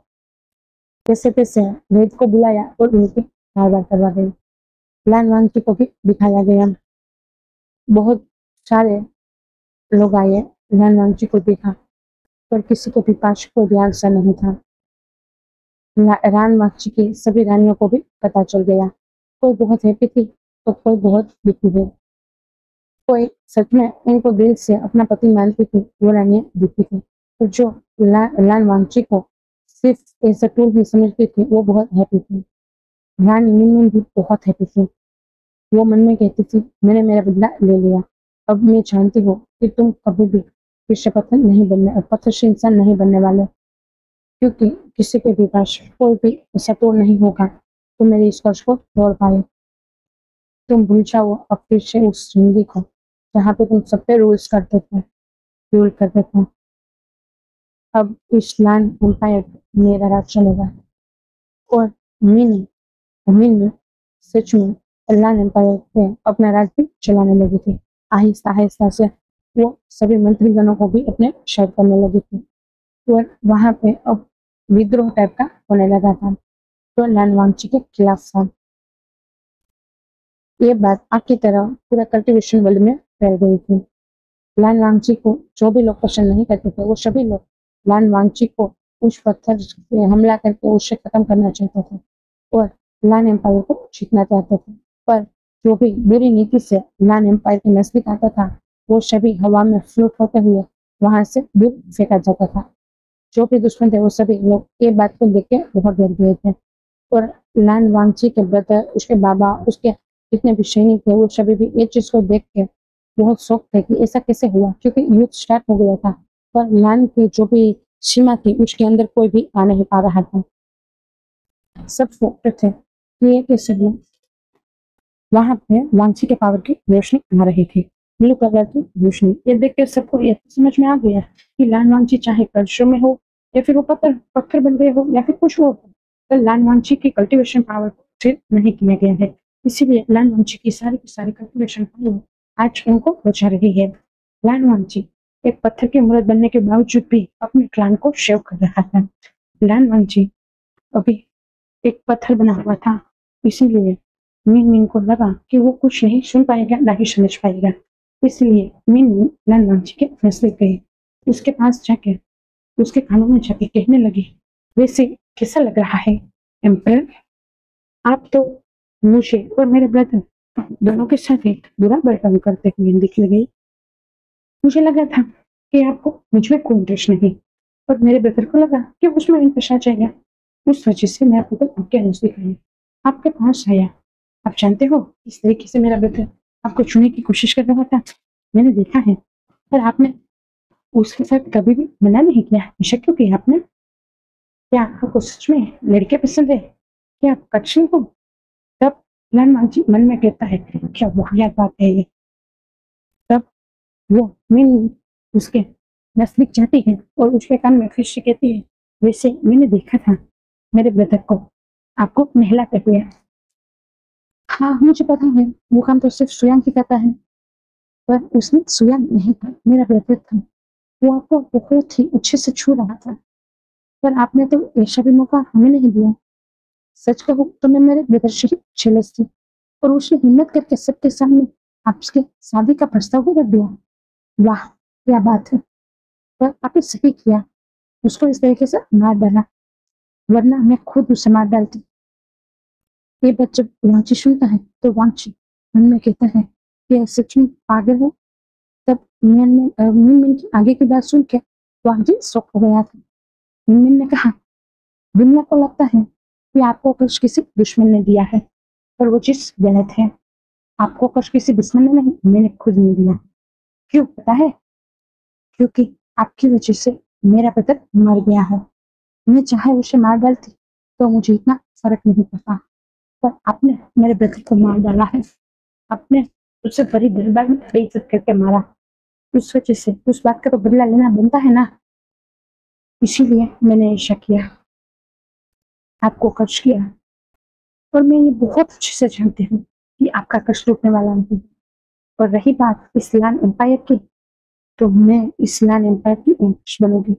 जैसे तैसे वैद्य को बुलाया और उनकी सारवार करवा गई। लाल वांची को भी दिखाया गया। बहुत सारे लोग आए, लान वांगची को देखा, पर किसी के भी पास कोई भी आंसर नहीं था। रान वांगची की सभी रानियों को भी पता चल गया। कोई बहुत हैप्पी थी तो कोई बहुत दुखी थी। कोई सच में इनको दिल से अपना पति मानती थी, वो रानियां दुखी थी। तो जो लान वांगची को सिर्फ एज अ टूल ही समझती थी, वो बहुत हैप्पी थी। रानी मिनमिन भी बहुत हैप्पी थी। वो मन में कहती थी, मैंने मेरा बदला ले लिया। अब मैं जानती हूँ कि तुम कभी भी विषपत्थर नहीं बनने और पत्थर से इंसान नहीं बनने वाले, क्योंकि किसी के भी पास कोई भी ऐसा तोड़ नहीं होगा तो मेरे इस कर्ज को तोड़ पाए। तुम भूल जाओ अब फिर से उस जिंदगी को जहाँ पे तुम सब पे रूल करते थे। अब इस लैंड एम्पायर मेरा राज चलेगा। और मीन मीन सच में लैंड एम्पायर पे अपना राज भी चलाने लगी थी। आहिस्ता आहिस्ता से वो सभी मंत्रीगणों को भी अपने वश करने लगी थी। और वहां पे अब विद्रोह टाइप का होने लगा था, तो लैंड वांगची के खिलाफ था। ये बात आग की तरह पूरा कल्टीवेशन वर्ल्ड में फैल गई थी। लान वांगची को जो भी लोग पसंद नहीं करते थे, वो सभी लोग लान वांगची को उस पत्थर से हमला करके उसे खत्म करना चाहते थे और लान एम्पायर को जीतना चाहते थे। पर जो भी बुरी नीति से लान एम्पायर के नजदीक आता था, वो सभी हवा में फ्लोट होते हुए वहां से दूर फेंका जाता था। जो भी दुश्मन थे, वो सभी लोग ये बात को देख के बहुत डर गए थे। और लान वांगची के ब्रदर, उसके बाबा, उसके जितने भी सैनिक थे, वो सभी भी ये चीज को देख के बहुत शौक थे कि ऐसा कैसे हुआ, क्योंकि युद्ध स्टार्ट हो गया था पर लान की जो भी सीमा थी उसके अंदर कोई भी आ नहीं पा रहा था। सब सोचते थे कि ये कैसे हुआ। वहां पे वांची के पावर की रोशनी आ रही थी, ब्लू कलर की रोशनी। ये देख के सबको ये समझ में आ गया कि लान वांची चाहे कर्जों में हो या फिर वो पत्थर पत्थर बन गए हो या फिर कुछ और हो, तो लान वांची की कल्टीवेशन पावर को स्थिर नहीं किया गया है। इसीलिए लान वांची की सारी कल्टीवेशन पावर आज उनको बचा रही है। लान वांची एक पत्थर की मूर्त बनने के बावजूद भी अपने क्लान को सेव कर रहा है। लान वांची अभी एक पत्थर बना हुआ था, इसीलिए मिन मिन को लगा कि वो कुछ नहीं सुन पाएगा, ना ही समझ पाएगा। इसलिए मिन मिन लान वांची के फैसले गई। उसके पास जाके उसके कानों में जाके कहने लगी, वैसे कैसा लग रहा है एम्परर? आप तो मुझे और मेरे ब्रदर दोनों के साथ एक बुरा बर्ताव करते हुए दिख गई। मुझे लगा था कि आपको मुझ में कोई इंटरेस्ट नहीं, और मेरे ब्रदर को लगा कि उसमें इंटरेस्ट आ जाएगा। उस वजह से मैं आपको आपके नजदीक आई, आपके पास आया। आप जानते हो इस तरीके से मेरा ब्रदर आपको छूने की कोशिश कर रहा था, मैंने देखा है। पर आपने उसके साथ कभी भी मना नहीं किया, ऐसा क्यों किया आपने? क्या आपको सच में लड़के पसंद है? क्या आप कच्ची हो? तब लाल मांझी मन में कहता है, क्या वाहियात बात है ये। तब वो मीन उसके नजदीक जाती है और उसके कान में फिर से कहती है, वैसे मैंने देखा था मेरे ब्रदर को आपको नहलाते हुए। हाँ मुझे पता है, वो काम तो सिर्फ सुयांग ही करता है, पर उसने सुयांग नहीं था, मेरा ब्रदर था। वो आपको बहुत ही अच्छे से छू रहा था, पर आपने तो ऐसा भी मौका हमें नहीं दिया। सच कहूँ तो मैं मेरे ब्रदर से ही जेलस थी, और उसने हिम्मत करके सबके सामने आपके शादी का प्रस्ताव भी रख दिया। वाह क्या बात है। पर आपने सही किया, उसको इस तरीके से मार डाला, वरना मैं खुद उसे मार डालती। ये बात जब वांची सुनता है तो वांची मन में कहता है कि सच में पागल है। तब मिन की आगे की बात सुन के वांची शॉक हो गया था। मिन ने कहा, दुनिया को लगता है कि आपको कष्ट किसी दुश्मन ने दिया है, पर वो चीज गलत है। आपको कष्ट किसी दुश्मन ने नहीं, मैंने खुद नहीं दिया। क्यों पता है? क्योंकि आपकी वजह से मेरा ब्रदर मर गया है। मैं चाहे उसे मार डालती तो मुझे इतना फर्क नहीं पड़ता, पर आपने मेरे ब्रदर को मार डाला है। आपने उससे बड़ी दरबार में बेइज्जत करके मारा। उस वजह से उस बात का तो बदला लेना बनता है ना, इसीलिए मैंने ऐसा किया, आपको कष्ट किया। और मैं ये बहुत अच्छे से जानती हूँ कि आपका कष्ट रुकने वाला नहीं। और रही बात इस्लाम एम्पायर की, तो मैं इस्लाम एम्पायर की एम्प्रेस बनूंगी,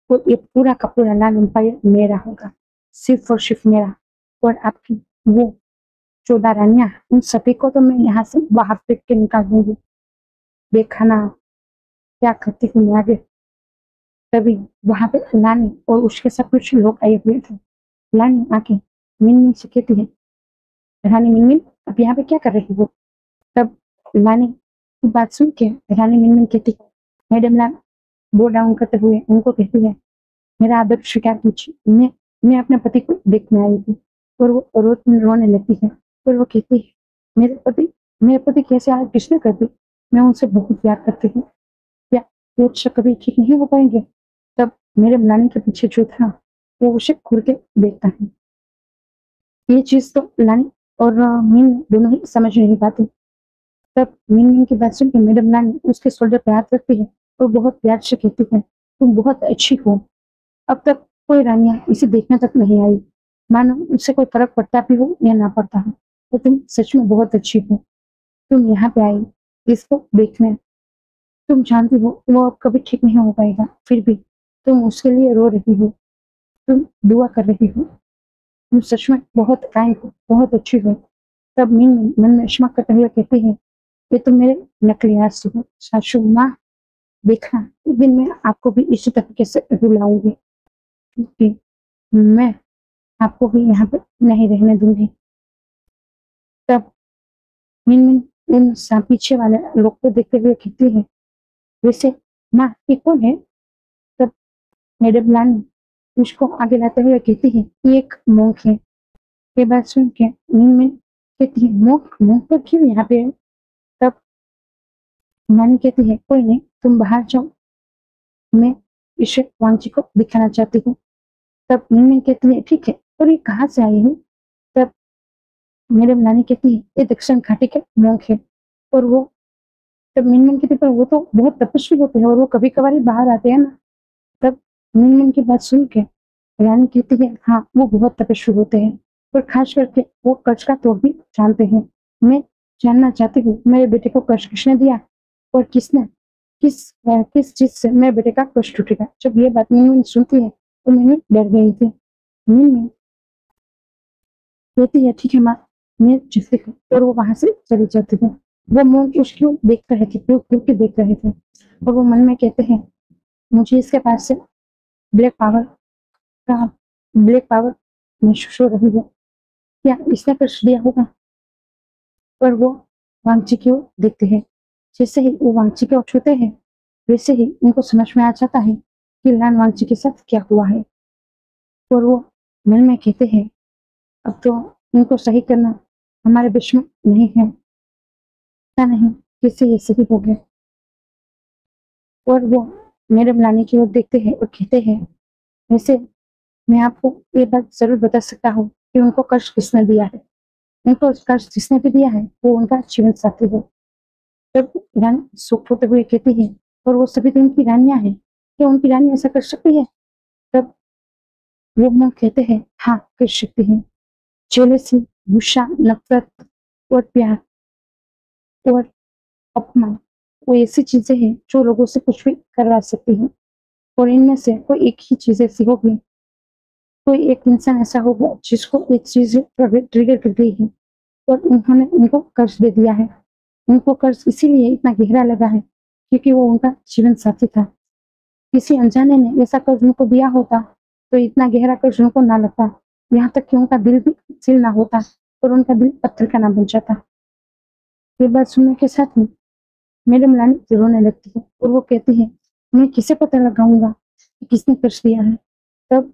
और ये पूरा का पूरा लाल एम्पायर मेरा होगा, सिर्फ और सिर्फ मेरा। और आपकी वो 14 रानियां, उन सभी को तो मैं यहाँ से बाहर फेंक के निकाल दूंगी। देखा ना क्या करती हूँ मैं आगे। तभी वहां पे लानी और उसके साथ कुछ लोग आए हुए थे। लानी आके मिनमिन से कहती है, रानी मिनमिन अब यहाँ पे क्या कर रही हो? तब लानी की बात सुन के रानी मिनमिन कहती है, मैडम लान बो डाउन करते हुए उनको कहती है, मेरा आदर स्वीकार कीजिए, मैं अपने पति को देखने आई थी। और वो रोने लगती है और वो कहती है, मेरे पति कैसे आज किसने कर दी? मैं उनसे बहुत प्यार करती हूँ, क्या वो अच्छा कभी ठीक नहीं हो पाएंगे? तब मेरे लानी के पीछे जो था वो उसे घूर के देखता है। ये चीज तो लानी और मीन दोनों ही समझ नहीं पाते। तब मीन की बात सुन के मैडम लानी उसके शोल्डर पे हाथ रखती है और बहुत प्यार से कहती है, तुम बहुत अच्छी हो। अब तक कोई रानियां इसे देखने तक नहीं आई, मानो उससे कोई फर्क पड़ता भी हो या ना पड़ता हो। तो तुम सच में बहुत अच्छी हो। तुम यहाँ पे आई इसको देखने। तुम जानती हो वो अब कभी ठीक नहीं हो पाएगा, फिर भी तुम उसके लिए रो रही हो, तुम दुआ कर रही हो। तुम सच में बहुत काइंड हो, बहुत अच्छी हो। तब मीन मन में शमक करते हुए कहती है, ये तो मेरे नकली आंसू हो। सासू माँ, देखना एक दिन मैं आपको भी इसी तरीके से रुलाऊंगी, क्योंकि मैं आपको भी यहाँ पे नहीं रहने दूंगी। तब मिनमिन उन पीछे वाले लोग को देखते हुए कहती है, वैसे माँ ये कौन है? तब मैडम लानी उसको आगे लाते हुए कहती है, ये एक monk है। ये बात सुन के मिनमिन कहती है, monk monk तो क्यों यहाँ पे है? तब नानी कहती है, कोई नहीं, तुम बाहर जाओ, मैं इसे वांची को दिखाना चाहती हूँ। तब मिनमिन कहती है, ठीक है, और ये कहाँ से आई है? तब मैडम नानी कहती है, ये दक्षिण घाटी के monk है। और वो तब मिनमिन कहती, पर वो तो बहुत तपस्वी होते हैं और वो कभी कभार ही बाहर आते हैं ना। तब मिनमिन की बात सुन के रानी कहती है, हाँ वो बहुत तपस्वी होते हैं और खास करके वो कर्ज का तोड़ भी जानते हैं। मैं जानना चाहती हूँ मेरे बेटे को कर्ज किसने दिया और किसने किस चीज से मेरे बेटे का कर्ज टूटेगा। जब ये बात मिनमिन सुनती है तो मिनमिन डर गई थी। मिनमिन कहती है, ठीक है माँ, मैं चलती हूँ। और वो वहां से चली जाती है। वो मोन उसको देख रहे थे, घूर के देख रहे थे और वो मन में कहते हैं, मुझे इसके पास से ब्लैक पावर का ब्लैक पावर महसूस हो रही है, क्या इसने कष्ट दिया होगा? पर वो वांगची की ओर देखते हैं। जैसे ही वो वांगची की ओर छूते हैं वैसे ही उनको समझ में आ जाता है कि लान वांगची के साथ क्या हुआ है। और वो मन में कहते हैं, अब तो इनको सही करना हमारे बीच में नहीं है, पता नहीं कैसे ये सही हो गया। और वो मैडम लानी की ओर देखते हैं और कहते हैं, वैसे मैं आपको ये बात जरूर बता सकता हूँ कि उनको कष्ट किसने दिया है। उनको कष्ट जिसने भी दिया है वो उनका जीवन साथी है। जब रानी सुख होते हुए कहती है, और वो सभी तो उनकी रानियां हैं, क्या उनकी रानी ऐसा कर सकती है? तब वो मुंह कहते हैं, हाँ कर सकती है। जेलसी, गुस्सा, नफरत और प्यार और अपमान, वो ऐसी चीजें हैं जो लोगों से कुछ भी करवा सकती हैं। और इनमें से कोई एक ही चीज ऐसी होगी, कोई एक इंसान ऐसा होगा जिसको एक चीज ट्रिगर कर गई है और उन्होंने उनको कर्ज दे दिया है। उनको कर्ज इसीलिए इतना गहरा लगा है क्योंकि वो उनका जीवन साथी था। किसी अनजाने ने ऐसा कर्ज उनको दिया होता तो इतना गहरा कर्ज उनको ना लगता, यहाँ तक कि उनका दिल भी सिल ना होता और उनका दिल पत्थर का ना बन जाता। ये बात सुनने के साथ ही मैडम लानी रोने लगती है और वो कहती है, मैं किसे पता लगाऊंगा कि किसने कर्ज दिया है? तब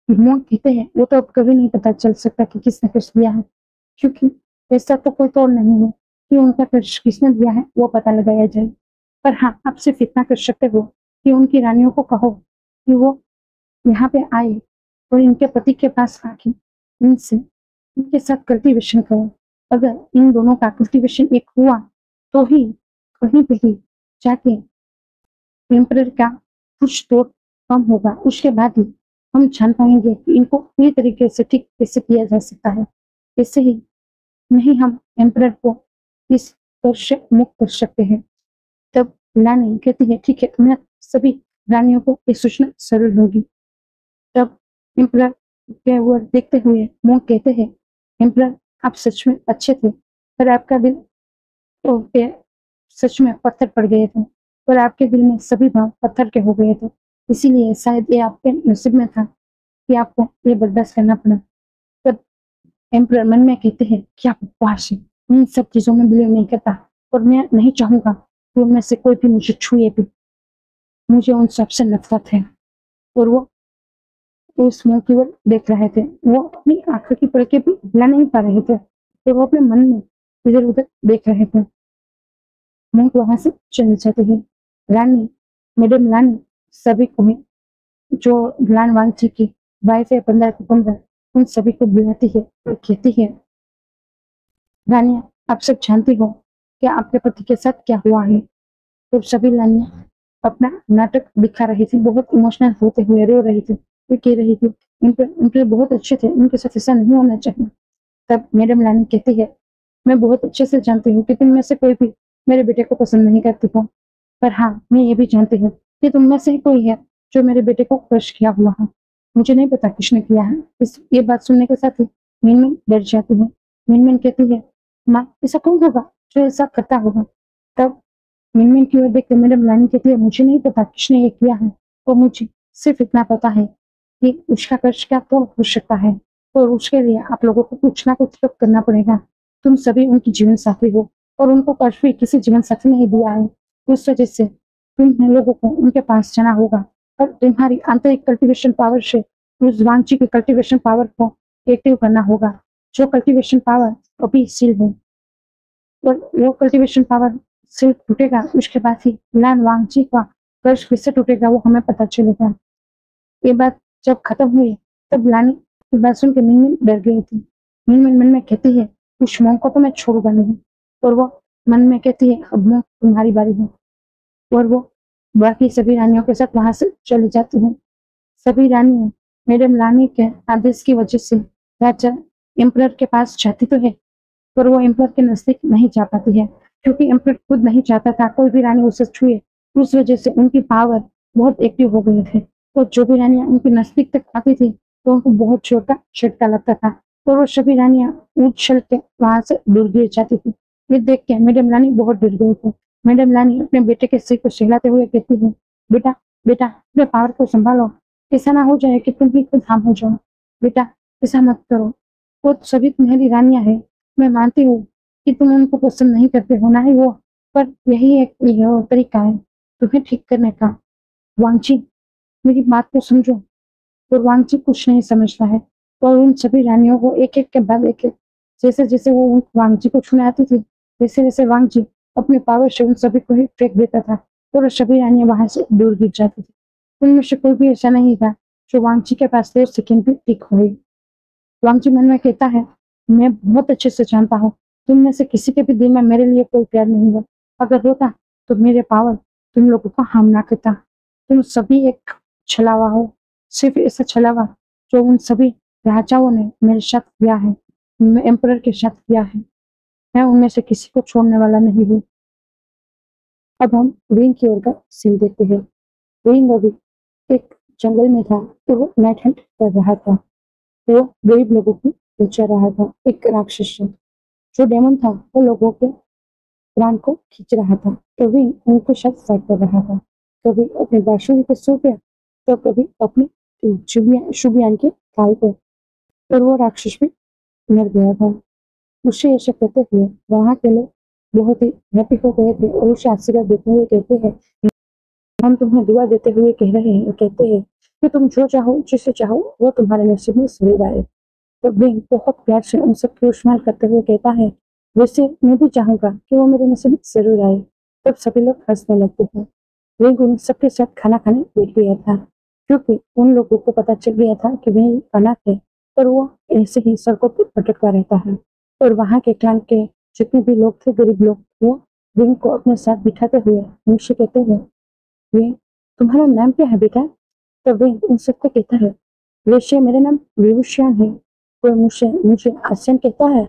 मोहन कहते हैं, वो तो अब कभी नहीं पता चल सकता कि किसने कर्ज दिया है, क्योंकि ऐसा तो कोई तौर नहीं है कि उनका कर्ज किसने दिया है वो पता लगाया जाए। पर हाँ, आप सिर्फ इतना कर सकते हो कि उनकी रानियों को कहो कि वो यहाँ पे आए और इनके पति के पास आके इनसे इनके साथ कल्टीवेशन करो। अगर इन दोनों का कल्टीवेशन एक हुआ तो ही कहीं पे ही जाके एम्परर का कुछ तो कम होगा। उसके बाद ही हम जान पाएंगे कि इनको पूरी तरीके से ठीक कैसे किया जा सकता है। ऐसे ही नहीं हम एम्परर को इस कर से मुक्त कर सकते हैं। तब रानी कहती है, ठीक है, मैं सभी रानियों को ये सूचना जरूर दूंगी। तब एम्परर के वो देखते हुए मुंह कहते हैं, एम्परर आप सच में अच्छे थे, पर आपका दिल तो सच में पत्थर पड़ गए थे और आपके दिल में सभी भाव पत्थर के हो गए थे। इसीलिए शायद ये आपके नसीब में था कि आपको ये बर्दाश्त करना पड़ा। तब एम्परर मन में कहते हैं क्या बकवास है, मैं इन सब चीजों में बिलीव नहीं करता और मैं नहीं चाहूंगा कि उनमें से कोई भी मुझे छुए भी। मुझे उन सबसे नफरत है। और वो उस मुंह की ओर देख रहे थे। वो अपनी आंखों की पलकें भी हिला नहीं पा रहे थे तो वो अपने मन में इधर उधर देख रहे थे। मंक वहां से चले जाते हैं। रानी, मैडम रानी सभी को ही जो ग्लान वांगची की वाइफ है 15 उन सभी को बुलाती है और कहती है रानी, आप सब जानती हो कि आपके पति के साथ क्या हुआ है। तो सभी रानियां अपना नाटक दिखा रही थी, बहुत इमोशनल होते हुए रो रही थी। वो कह रही थी इनके बहुत अच्छे थे, उनके साथ ऐसा नहीं होना चाहिए। तब मैडम रानी कहती है मैं बहुत अच्छे से जानती हूँ कि तुम में से कोई भी मेरे बेटे को पसंद नहीं करती हो, पर हाँ मैं ये भी जानती हूँ कि तुम में से ही कोई है जो मेरे बेटे को क्रश किया हुआ है। मुझे नहीं पता किसने किया है। इस ये बात सुनने के साथ ही मिनमिन डर जाती है। मिनमिन कहती है माँ ऐसा कौन होगा जो ऐसा करता होगा। तब मिनमिन की ओर देख के मैडम रानी कहती है मुझे नहीं पता किसने ये किया है, और मुझे सिर्फ इतना पता है कि उसका क्रश क्या तो हो सकता है और उसके लिए आप लोगों को कुछ ना कुछ तो करना पड़ेगा। तुम सभी उनकी जीवन साथी हो और उनको कभी भी किसी जीवन साथी नहीं दिया है। उस वजह से तुम्हें लोगों को उनके पास जाना होगा और तुम्हारी आंतरिक कल्टीवेशन पावर से उस वांछी की कल्टीवेशन पावर को एक्टिव करना होगा, जो कल्टीवेशन पावर अभी सील है। और वो कल्टीवेशन पावर से टूटेगा उसके बाद ही लान वांगची का कर्ज किससे टूटेगा वो हमें पता चलेगा। ये बात जब खत्म हुई तब लानी की बात सुन के मिनमिन डर गई थी। मिनमिन मन में कहती है उस मोम को तो मैं छोड़ूंगा नहीं। और वो मन में कहती है अब मोम तुम्हारी बारी है। और वो बाकी सभी रानियों के साथ वहां से चली जाती है। सभी रानियां मैडम लानी के आदेश की वजह से राजा एम्परर के पास जाती तो है, पर वो एम्परर के नजदीक नहीं जा पाती है क्योंकि एम्परर खुद नहीं चाहता था कोई भी रानी उसे छुए। उस वजह से उनकी पावर बहुत एक्टिव हो गई थी और जो भी रानियां उनके नजदीक तक आती थी तो उनको बहुत छोटा झटका लगता था और वो सभी रानियां उछल के वहां से दूर गिर जाती थी। ये देख के मैडम रानी बहुत डर गई थी। मैडम रानी अपने बेटे के सिर को सहलाते हुए कहती है बेटा बेटा अपने पावर को संभालो, ऐसा ना हो जाए कि तुम भी खुद हार्म हो जाओ। बेटा ऐसा मत करो, वो सभी तुम्हारी रानियां है। मैं मानती हूँ कि तुम उनको पसंद नहीं करते हो ना ही वो, पर यही एक ये तरीका है तुम्हें ठीक करने का। वांची मेरी बात को समझो। और वांची कुछ नहीं समझता है और उन सभी रानियों को एक एक के बाद एक एक जैसे जैसे वो उन वांची को छूने आती थी वैसे वैसे वांची अपने पावर से उन सभी को ही फेंक देता था और सभी रानियां वहां से दूर गिर जाती थी। उनमें से कोई भी ऐसा नहीं था जो वांची के पास 2 सेकंड भी टिक हुई। वांची मन में कहता है मैं बहुत अच्छे से जानता हूँ तुम में से किसी के भी दिल में मेरे लिए कोई प्यार नहीं है। अगर होता तो मेरे पावर तुम लोगों को हार्म ना करता। तुम सभी एक छलावा हो, सिर्फ ऐसा छलावा जो उन सभी राजाओं ने मेरे साथ किया है, एम्परर के साथ किया है। मैं उनमें से किसी को छोड़ने वाला नहीं हूँ। अब हम विंग की ओर का सीन देखते हैं। विंग अभी एक जंगल में था तो वो नाइट हंट कर रहा था। वो गरीब लोगों को बचा रहा था एक राक्षस से। जो डेमन था वो लोगों के प्राण को खींच रहा था, कभी उनके साथ फाइट कर रहा था, कभी अपने बांसुरी के सुर पे तो कभी अपनी शुभियान के ताल पे। और वो राक्षस भी मर गया था। उसे ऐसे कहते हुए वहां के लोग बहुत ही हैप्पी हो गए थे और उसे आशीर्वाद देते हुए कहते हैं हम तुम्हें दुआ देते हुए कह रहे हैं, कहते हैं कि तुम जो चाहो जिसे चाहो वो तुम्हारे नसीब में जरूर आए। तो बिंग बहुत प्यार से उन सबकी उस्मान करते हुए कहता है वैसे मैं भी चाहूंगा कि वो मेरे नसीब में जरूर आए। तब सभी लोग हंसने लगते हैं। बिंग उन सबके साथ खाना खाने बैठ गया था क्योंकि उन लोगों को पता चल गया था कि बिंग अनाथ है और वो ऐसे ही सड़कों पर भटकता रहता है। और वहां के क्लान के जितने भी लोग थे, गरीब लोग, वो बिंग को अपने साथ बिठाते हुए उनसे कहते हैं वे तुम्हारा नाम क्या है बेटा। तो विंग उन सबको कहता है वैसे मेरा नाम विभूषण है। कोई मुझे मुझे आसियन कहता है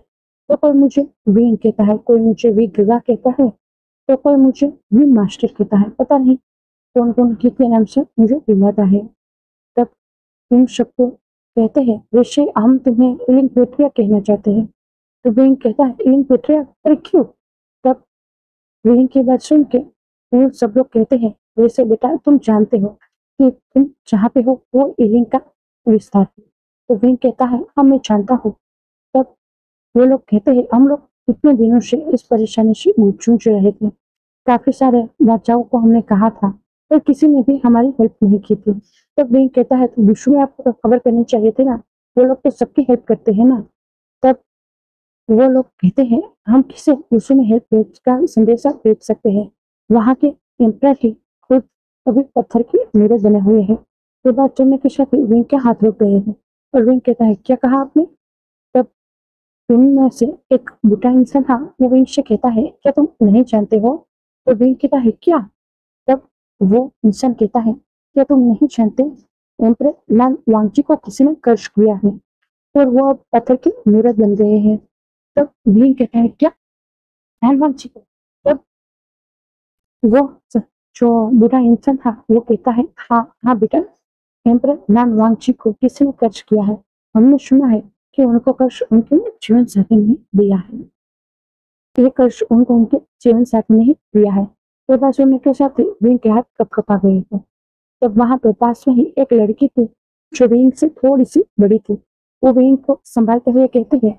तो कोई मुझे विंग कहता है, कोई मुझे वी गगा कहता है तो कोई मुझे वी मास्टर कहता है। पता नहीं कौन कौन कितने नाम से मुझे बुलाता है। तब उन सबको कहते हैं वैसे हम तुम्हें इलिंग पेट्रिया कहना चाहते हैं। तो विंग कहता है इलिंग पेट्रिया, अरे क्यों। तब विंग की बात सुन के वो सब लोग कहते हैं, वैसे बेटा तुम जानते हो कि तुम जहाँ पे हो वो एलियन का विस्तार है। तो विंग कहता है, हाँ मैं जानता हूँ। तब वो लोग कहते हैं, हम लोग इतने दिनों से इस परेशानी से जूझ रहे थे। काफी सारे राजाओं को हमने कहा था, पर किसी ने भी हमारी हेल्प नहीं की थी। तब विंग कहता है, तो विश्व में आपको तो खबर करनी चाहिए थी ना, वो लोग तो सबकी हेल्प करते हैं ना। तब वो लोग कहते हैं, हम किसे विश्व में हेल्प भेज का संदेशा भेज सकते हैं, वहां के एम्परर ही खुद अभी पत्थर की मूर्त बने हुए हैं। ये बात सुनने के साथ ही विंग के हाथ रुक गए हैं और विंग कहता है, क्या कहा आपने? तब उनमें से एक बूढ़ा इंसान था, वो विंग से कहता है, क्या तुम नहीं जानते हो? तो विंग कहता है, क्या? तब वो इंसान कहता है, क्या तुम नहीं जानते, एम्परर लान वांगची को किसी ने कर्ज किया है और वो अब पत्थर की मूर्त बन गए हैं। तब विंग कहता है, क्या? लान वांगची को? तब वो जो बूढ़ा इंसान था वो कहता है, हाँ हाँ बेटा, एम्परर लान वांगची को किसी ने कर्ज किया है। हमने सुना है कि उनको कर्ज उनके जीवन साथी ने दिया है। ये कर्ज उनको उनके जीवन साथी ने ही दिया है। ये बात सुनने के साथ ही विंग के हाथ कपकपा गए थे। तब वहां पे पास में ही एक लड़की थी जो विंग से थोड़ी सी बड़ी थी। वो विंग को संभालते हुए कहती है,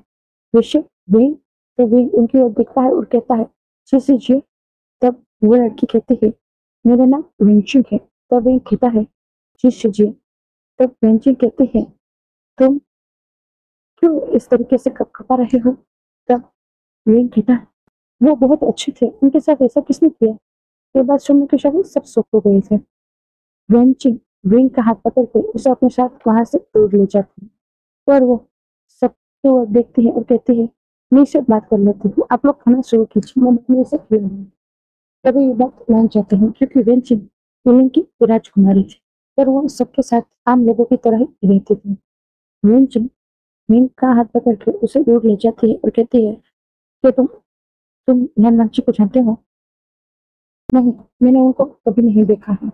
विश्व विंग। तो विंग उनकी ओर देखता है और कहता है, जी जी। तब वो लड़की कहती है, मेरा नाम वेंचिंग है। तब विंग कहता है, जी जी। तब वेंचिंग कहती है, तुम क्यों इस तरीके से कपकपा रहे हो? तब विंग कहता है, वो बहुत अच्छे थे, उनके साथ ऐसा किसने किया? ये बात सुनने के बाद सब चुप हो गए थे। वेंचिंग विंग का हाथ पकड़ के उसे अपने साथ वहां से दूर ले जाती है और वो सबकी ओर देखती है और कहती है, मैं इससे बात कर लेती हूँ, आप लोग खाना शुरू कीजिए, मैं अपने से फ्री हूँ। तभी ये बात मान जाते हैं क्योंकि वेंचिंग विंग की राजकुमारी थी, पर वो सबके साथ आम लोगों की तरह ही रहती थी। वेंचिंग विंग का हाथ पकड़ के उसे दूर ले जाती है और कहती है कि तुम नैनवांची को जानते हो? नहीं, मैंने उनको कभी नहीं देखा है।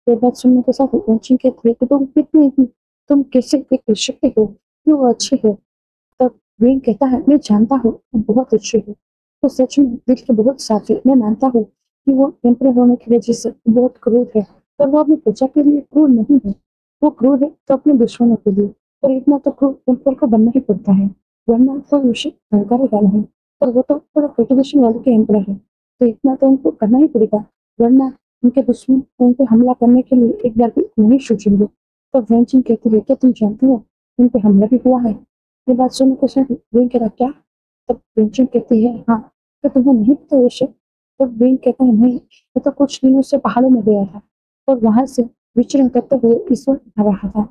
ये बात सुनने के साथ वेंचिंग कहती है कि तुम कैसे देख सकते हो कि वो अच्छी है? तब विंग कहता है, मैं जानता हूँ वो बहुत अच्छी है, तो सच में दिल के बहुत साफ है। मैं मानता हूँ कि वो एम्परर होने की वजह से बहुत क्रूर है, पर वो अपनी प्रजा के लिए क्रूर नहीं है। वो क्रूर है तो अपने दुश्मनों के लिए, और इतना तो क्रूर एम्परर को बनना ही पड़ता है, वरना कोई उसे धमकाएगा नहीं। और वो तो पूरा कल्टिवेशन वाले के एम्परर है, तो इतना तो उनको करना ही पड़ेगा, वरना उनके दुश्मन उन पे हमला करने के लिए एक बार भी नहीं सोचेंगे। तो वेंचिंग कहती है, क्या तुम जानते हो उन पे हमला भी हुआ है? ये बात सुनने के साथ विंग कहता, क्या? तब वेंचिंग कहती है, हाँ। तो तुम्हें नहीं पता ये सब? तब विंग कहता है, नहीं, मैं तो कुछ दिनों से पहाड़ों में गया था और वहां से विचरण करते हुए इस ओर आ रहा था,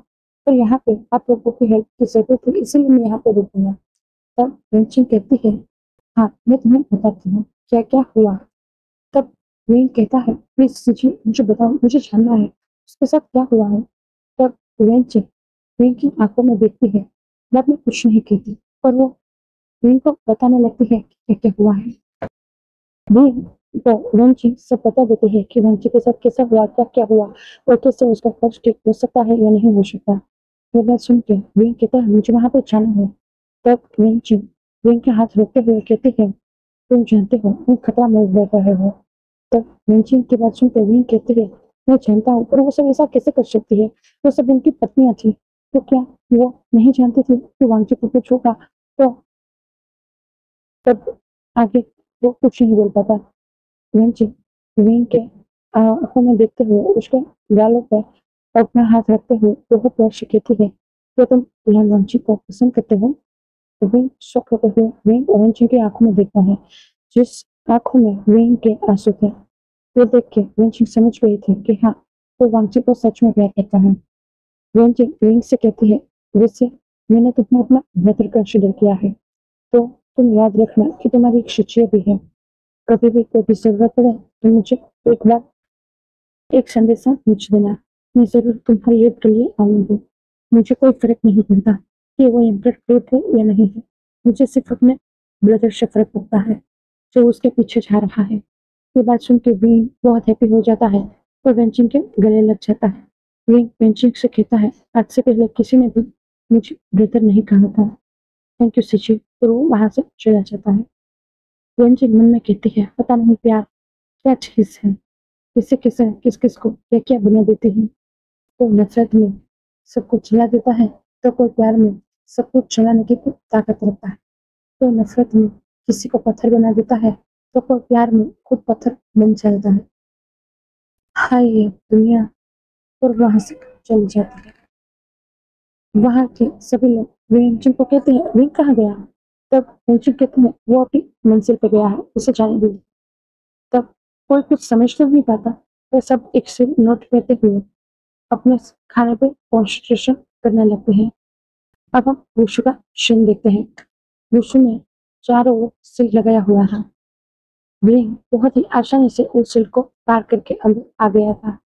और यहाँ पे आप लोगों की हेल्प की जरूरत थी, इसलिए मैं यहाँ पे रुक गया। तब वेंचिंग कहती है, हाँ मैं तुम्हें बताती हूँ क्या क्या हुआ। तब विंग कहता है, प्लीज मुझे मुझे बताओ, मुझे जानना है उसके साथ क्या हुआ है। तब वेंचिंग विंग की आंखों में देखती है, बाद में कुछ नहीं कहती, और वो विंग को बताने लगती है कि क्या क्या हुआ है। विंग तो वेंचिंग सब बता देते हैं कि वेंचिंग के साथ कैसा हुआ, क्या क्या हुआ, और कैसे उसका खर्च ठीक हो सकता है या नहीं हो सकता। ये बात सुन के विंग कहता है, मुझे वहां पे जाना है। तब वेंचिंग विंग के हाथ रोकते हुए कहती है, तुम जानते हो तुम खतरा में बढ़ रहे हो। तब वेंचिंग की बात सुनकर विंग कहती है, मैं जानता हूँ, पर वो सब ऐसा कैसे कर सकती है? वो सब उनकी पत्नियां थी, तो क्या वो नहीं जानती थी कि वांगची को कुछ होगा? तो तब आगे वो कुछ नहीं बोल पाता। वेंचिंग विंग के आंखों में देखते हुए उसके गालों पर अपना हाथ रखते हुए बहुत प्यार से कहती है, क्या तुम वांगची को पसंद करते हो? तो विंग शॉक होते हुए विंग और वेंचिंग की आंखों में देखता है, जिस आंखों में विंग के आंसू थे। वो देख के वेंचिंग समझ गई थी कि हाँ, वो वांगची को सच में प्यार करता है। वेंचिंग विंग से कहती है, वैसे मैंने तुम्हें अपना ब्रदर कंसिडर किया है, तो तुम याद रखना कि तुम्हारी एक शिष्य भी है। कभी भी कोई भी जरूरत पड़े तो मुझे एक बार एक संदेशा भेज देना, मैं जरूर तुम्हारी हेल्प के लिए आऊंगी। मुझे कोई फर्क नहीं पड़ता कि वो एम्परर क्रूर है या नहीं है, मुझे सिर्फ अपने ब्रदर से फर्क पड़ता है जो उसके पीछे जा रहा है। ये बात सुन के विंग बहुत हैप्पी हो जाता है और वेंचिंग के गले लग जाता है। विंग वेंचिंग से कहता है, आज से पहले किसी ने भी मुझे ब्रदर नहीं कहा था, थैंक यू सिची। और वो वहां से चला जाता है। वेंचिंग मन में कहती है, पता नहीं प्यार क्या चीज है, किसे किसे किस किस को क्या क्या बना देती है। कोई नफरत में सब कुछ जला देता है, तो कोई प्यार में सब कुछ जलाने की ताकत रखता है। कोई नफरत में किसी को पत्थर बना देता है, तो कोई प्यार में खुद पत्थर बन जाता है। हाय ये दुनिया। और वहां से चली जाती है। वहां के सभी लोग व्यंजन को कहते हैं विंग कहाँ गया। तब व्यंजन कहते हैं वो अपनी मंजिल पे गया है, उसे जाने दीजिए। तब कोई कुछ समझ तो नहीं पाता। वे सब एक से नोट लेते हुए अपने खाने पे कॉन्सेंट्रेशन करने लगते हैं। अब हम वुशु का सीन देखते हैं। वुशु में चारों ओर सिल लगाया हुआ था। विंग बहुत ही आसानी से उस सिल को पार करके अंदर आ गया था।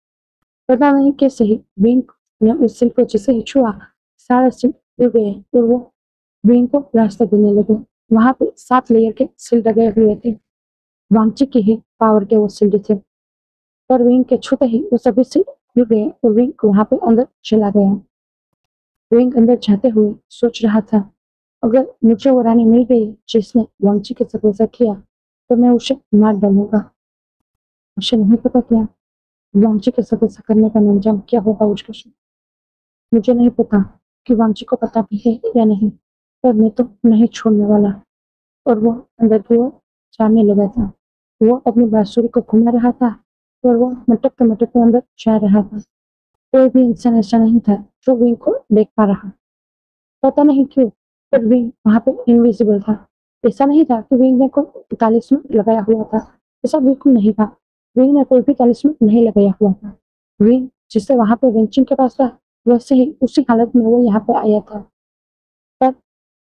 पता नहीं कैसे ही विंग ने उस सिल को जैसे ही छुआ, सारे सिल उड़ गए और वो विंग को रास्ता देने लगे। वहां पे 7 लेयर के सिल लगे हुए थे। वांगची की ही पावर के वो सिल थे। पर विंग के छूते ही वो सभी सिल उड़ गए और विंग वहां पे अंदर चला गया। विंग अंदर जाते हुए सोच रहा था, अगर मुझे वो रानी मिल गई जिसने वांगची के साथ ऐसा किया, तो मैं उसे मार डालूंगा। उसे नहीं पता क्या वांगची के साथ ऐसा करने का अंजाम क्या होगा उसके साथ। मुझे नहीं पता कि वांगची को पता भी है या नहीं, पर मैं तो नहीं छोड़ने वाला। और वो अंदर की ओर जाने लगा था। वो अपनी बांसुरी को घुमा रहा था और वो मटकते मटकते अंदर जा रहा था। कोई भी इंसान ऐसा नहीं था जो विंग को देख पा रहा। पता नहीं क्यों, पर विंग वहां पे इनविजिबल था। ऐसा नहीं था कि विंग ने कोई तालिस्मान लगाया हुआ था। ऐसा बिल्कुल नहीं था। विंग ने कोई भी तालिस्मान नहीं लगाया हुआ था। विंग जिससे वहां पे वेंचिंग के पास था, वैसे ही उसी हालत में वो यहाँ पे आया था। पर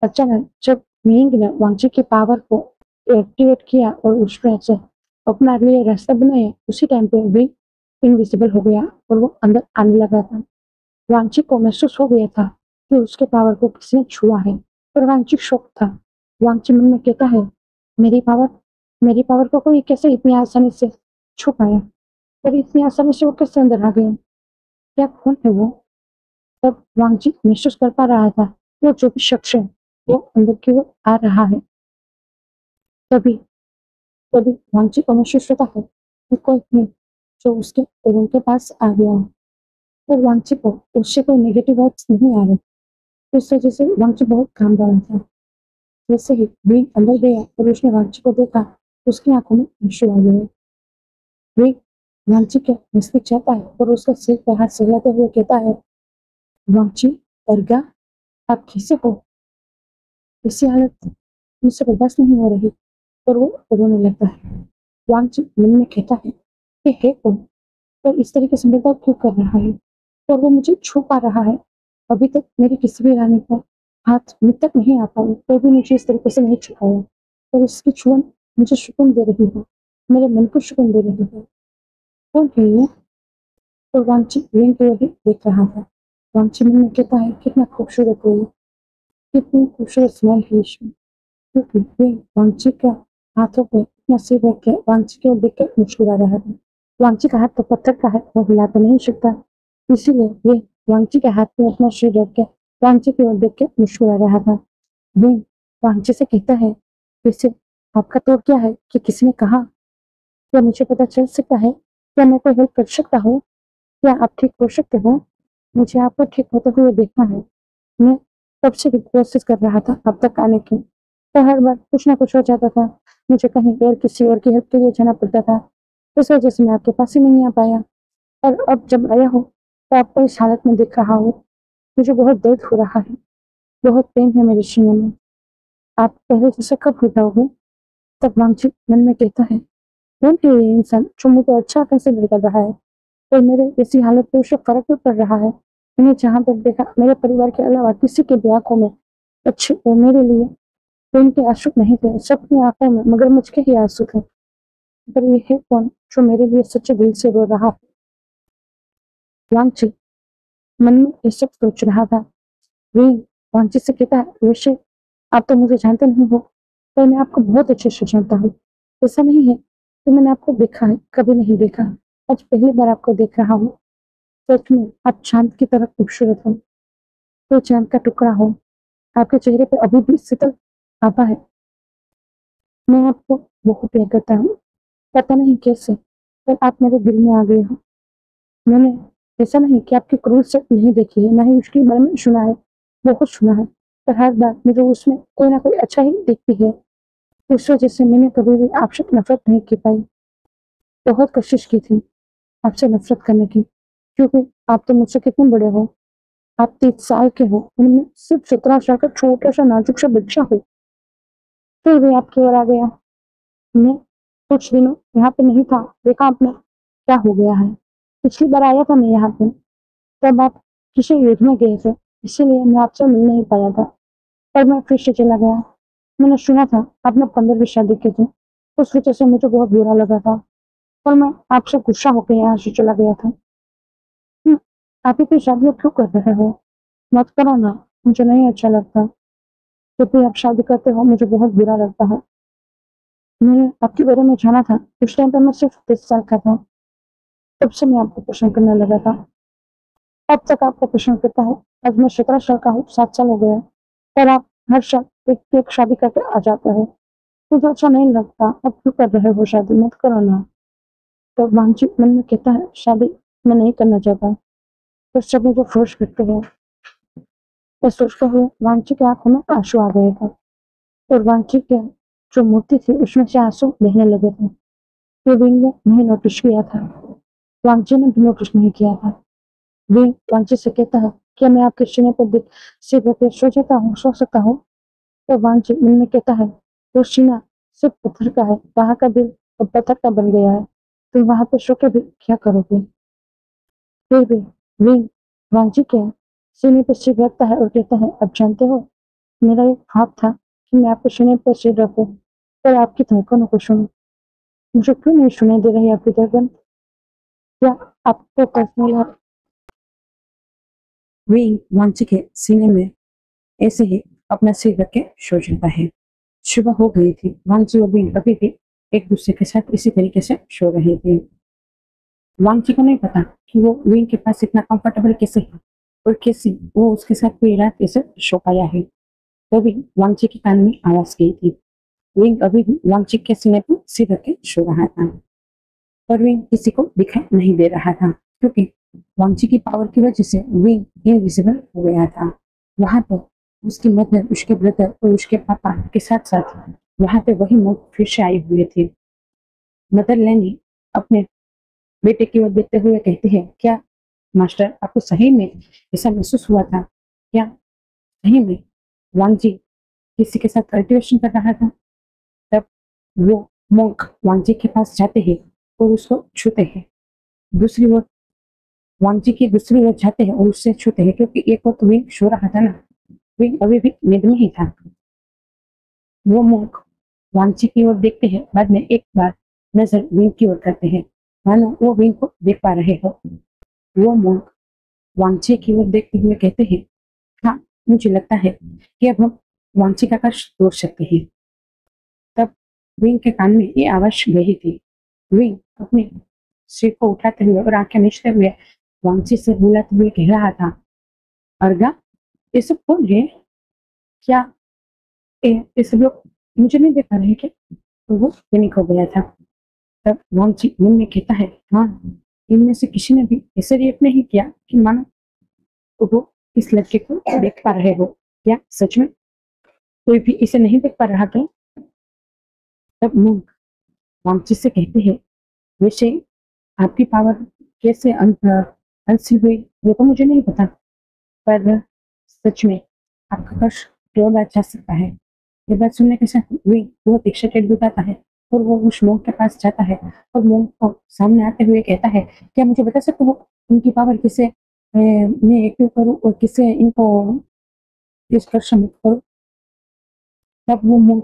अचानक जब विंग ने वांगची की पावर को एक्टिवेट किया और उसमें से अपना लिए रास्ता बनाया, उसी टाइम पे विंग इनविजिबल हो गया और वो अंदर आने लगा था। वांगची को महसूस हो गया था कि उसके पावर को किसी ने छुआ है, पर वांगची शॉक था। वांगची मन में कहता है, मेरी पावर मेरी पावर को कोई कैसे इतनी आसानी से छू पाया, और इतनी आसानी से वो कैसे अंदर आ गया। क्या कौन है वो। तब वांगची महसूस कर पा रहा था वो जो भी शख्स है वो अंदर की ओर आ रहा है। तभी तभी वांगची को महसूस होता है कि कोई है जो उसके रूम के पास आ गया है। और वांगची को उससे कोई नेगेटिव वाइब्स नहीं आ रहे। इस वजह से वांगची बहुत घबरा रहा था। जैसे ही विंग अंदर गया और उसने वांगची को देखा, उसकी आंखों में आंसू आ गए। विंग वांगची के नजदीक जाता है और उसका सिर पे हाथ सहलाते हुए कहता है, वांगची, अर्गा, आप कैसे हो। ऐसी हालत मुझसे बर्दाश्त नहीं हो रही। और वो रोने लगता है। वांगची मन में कहता है कि हे कौन, पर इस तरीके से बर्ताव क्यों कर रहा है, और वो मुझे छू पा रहा है। अभी तक मेरी किसी भी रानी का हाथ मुझ तक नहीं आ पाया, तो भी मुझे इस तरीके से नहीं छुपाया। और इसकी छुअन मुझे सुकून दे रही है, मेरे मन को सुकून दे रही है। कौन है ये। और वांगची विंग की ओर ही देख रहा था। वांगची मन में कहता है, कितना खूबसूरत है ये, कितनी खूबसूरत स्मेल है इसमें। क्योंकि विंग वांगची का हाथों पे अपना सिर रख के वांगची की ओर देख के मुस्कुरा रहा था। वांगची का हाथ तो पत्थर का है, वो हिला तो नहीं सकता। इसीलिए वे वांगची के हाथ में अपना सिर रख के वांगची की ओर देख के मुस्कुरा रहा था। विंग वांगची से कहता है, वैसे आपका तो क्या है कि किसी ने कहा, क्या मुझे पता चल सकता है, क्या मैं कोई हेल्प कर सकता हूँ, क्या आप ठीक हो सकते हो। मुझे आपको ठीक होते हुए देखना है। मैं कब से कोशिश कर रहा था अब तक आने की, तो हर बार कुछ ना कुछ हो जाता था। मुझे कहीं और किसी और की हेल्प के लिए जाना पड़ता था। इस वजह से मैं आपके पास ही नहीं आ पाया। और अब जब आया हूँ तो आपको इस हालत में दिख रहा हूँ। मुझे बहुत दर्द हो रहा है, बहुत पेन है मेरे सीने में। आप पहले जैसे कब हो जाओगे। तब वांगची मन में कहता है, कौन है ये इंसान जो मुझे अच्छा कंसिडर कर रहा है, और मेरे ऐसी हालत में उसे फर्क भी पड़ रहा है। मैंने जहाँ तक देखा, मेरे परिवार के अलावा किसी के भी आंखों में अच्छे और मेरे लिए प्रेम के आंसू नहीं थे, सबकी आंखों में मगरमच्छ के ही आंसू थे। पर ये है कौन जो मेरे लिए सच्चे दिल से रो रहा है। वांगची मन में ये सब सोच रहा था। वे वांगची से कहता है, वैसे आप तो मुझे जानते नहीं हो, पर मैं आपको बहुत अच्छे से जानता हूँ। ऐसा नहीं है कि मैंने आपको देखा है, कभी नहीं देखा। आज पहली बार आपको देख रहा हूँ। सच में आप चांद की तरह खूबसूरत हो, तो चांद का टुकड़ा हो। आपके चेहरे पे अभी भी शीतल आभा है। मैं आपको बहुत प्यार करता हूँ, पता नहीं कैसे, पर आप मेरे दिल में आ गए हो। मैंने ऐसा नहीं कि आपकी क्रूर से नहीं देखी है, ना ही उसके बारे में सुना है, बहुत सुना है, पर हर बार मुझे उसमें कोई ना कोई अच्छा ही दिखती है। उस वजह से मैंने कभी भी आपसे नफरत नहीं की पाई। बहुत कोशिश की थी आपसे नफरत करने की, क्योंकि आप तो मुझसे कितने बड़े हो। आप 30 साल के हो, उनमें सिर्फ 17 साल का छोटा सा नाजुक सा बच्चा हो। फिर भी आपकी ओर आ गया। मैं कुछ दिनों यहाँ पे नहीं था, देखा आपने क्या हो गया है। पिछली बार आया था मैं यहाँ पे, तब आप किसी युद्ध में गए थे, इसीलिए मैं आपसे मिल नहीं पाया था। पर मैं फिर से चला गया। मैंने सुना था आपने 15वीं शादी की थी, उस वजह से मुझे बहुत बुरा लगा था, और मैं आपसे गुस्सा होकर यहाँ से चला गया था। हम्म, आप इतनी शादियां क्यों कर रहे हो? मत करो ना, मुझे नहीं अच्छा लगता। जब भी आप शादी करते हो मुझे बहुत बुरा लगता है। मैंने आपके बारे में जाना था, उस टाइम पर मैं सिर्फ 30 साल का था। तब से मैं आपको पसंद करने लगा था, अब तक आपको पसंद करता हूँ। आज मैं 17 साल का हूँ, 7 साल हो गए, और आप हर साल एक एक शादी करके आ जाते हो। मुझे अच्छा नहीं लगता, अब क्यों कर रहे हो शादी? मत करो ना। तो वांछित मन में कहता है शादी मैं नहीं करना चाहता, तो सब मुझे फोर्स करते हैं। मैं सोचता हूँ वांछी की आंखों में आंसू आ गए थे, और वांछी के जो मूर्ति थी उसमें से आंसू बहने लगे थे। ये विंग ने नहीं नोटिस किया था, वांछी ने भी नोटिस नहीं किया था। विंग वांछी से कहता है क्या मैं आपके सीने पर सिर रख के सो जाता हूँ, सो सकता हूँ? तो वांछी मन में कहता है वो सीना सिर्फ पत्थर का है, वहां का दिल और पत्थर का बन गया है, तुम वहां पर सो के भी क्या करोगे? फिर भी विंग वांछी के सीने पर सिर रखता है और कहता है अब जानते हो, मेरा एक ख्वाब था कि मैं आपके सीने पर सिर रखूं, पर आपकी धड़कनों को सुनूं। मुझे क्यों नहीं सुनाई दे रही आपकी धड़कन? क्या आपको पर्सनल है? विंग वांछी के सीने में ऐसे ही अपना सिर रख के सो जाता है। सुबह हो गई थी, वांची और विंग अभी भी एक दूसरे के साथ इसी तरीके से सो रहे थे। वांची को नहीं पता कि वो विंग के पास इतना कंफर्टेबल कैसे है, और कैसे वो उसके साथ पूरी रात कैसे सो पाया है। तभी वांची के कान में आवाज गई थी। विंग अभी भी वांची के सीने पर सिर रख के सो रहा था, पर विंग किसी को दिखाई नहीं दे रहा था, क्योंकि वांची की पावर की वजह से विंग इनविजिबल हो गया था। वहां पर उसकी मदर, उसके ब्रदर और उसके पापा के साथ साथ वहां पे वही मौत फिर से आई हुए थे। मदर लेनी अपने बेटे की ओर देखते हुए कहती है क्या मास्टर, आपको सही में ऐसा महसूस हुआ था? क्या सही में वांजी किसी के साथ कल्टिवेशन कर रहा था? तब वो monk वांजी के पास जाते हैं और उसको छूते हैं। दूसरी ओर वांजी की दूसरी ओर जाते हैं और उससे छूते हैं, क्योंकि एक और तो विंग सो रहा था ना, विंग अभी भी नींद में ही था। वो monk वांची की ओर देखते हैं, बाद में एक बार नजर विंग की ओर करते हैं, मानो वो विंग को देख पा रहे हो। वो monk वांछे की ओर देखते हुए कहते हैं हाँ, मुझे लगता है कि अब हम वांछी का कष्ट तोड़ सकते हैं। तब विंग के कान में ये आवाज गई थी। विंग अपने सिर को उठाते हुए और आंखें मीचते हुए वांछी से बुलाते हुए कह रहा था अर्गा, ये सब कौन है? क्या ये सब लोग मुझे नहीं देख पा रहे क्या? तो वो पैनिक हो गया था। तब वांछी मन में कहता है हाँ, इनमें से किसी ने भी ऐसे रिएक्ट नहीं किया कि मानो तो वो इस लड़के को देख पा रहे हो। क्या सच में कोई भी इसे नहीं देख पा रहा क्या? तब मूंग वांची से कहते हैं वैसे आपकी पावर कैसे अंत हुई वो तो मुझे नहीं पता, पर सच में आपका कष्ट तोड़ा जा सकता है। ये बात सुनने के साथ वे बहुत एक्साइटेड हो जाता है, और वो उस मोंग के पास जाता है और मोंग को सामने आते हुए कहता है क्या मुझे बता सकते हो उनकी पावर किसे मैं एक्टिव करूँ और किसे इनको डिस्ट्रक्शन करूँ? तब वो मोंग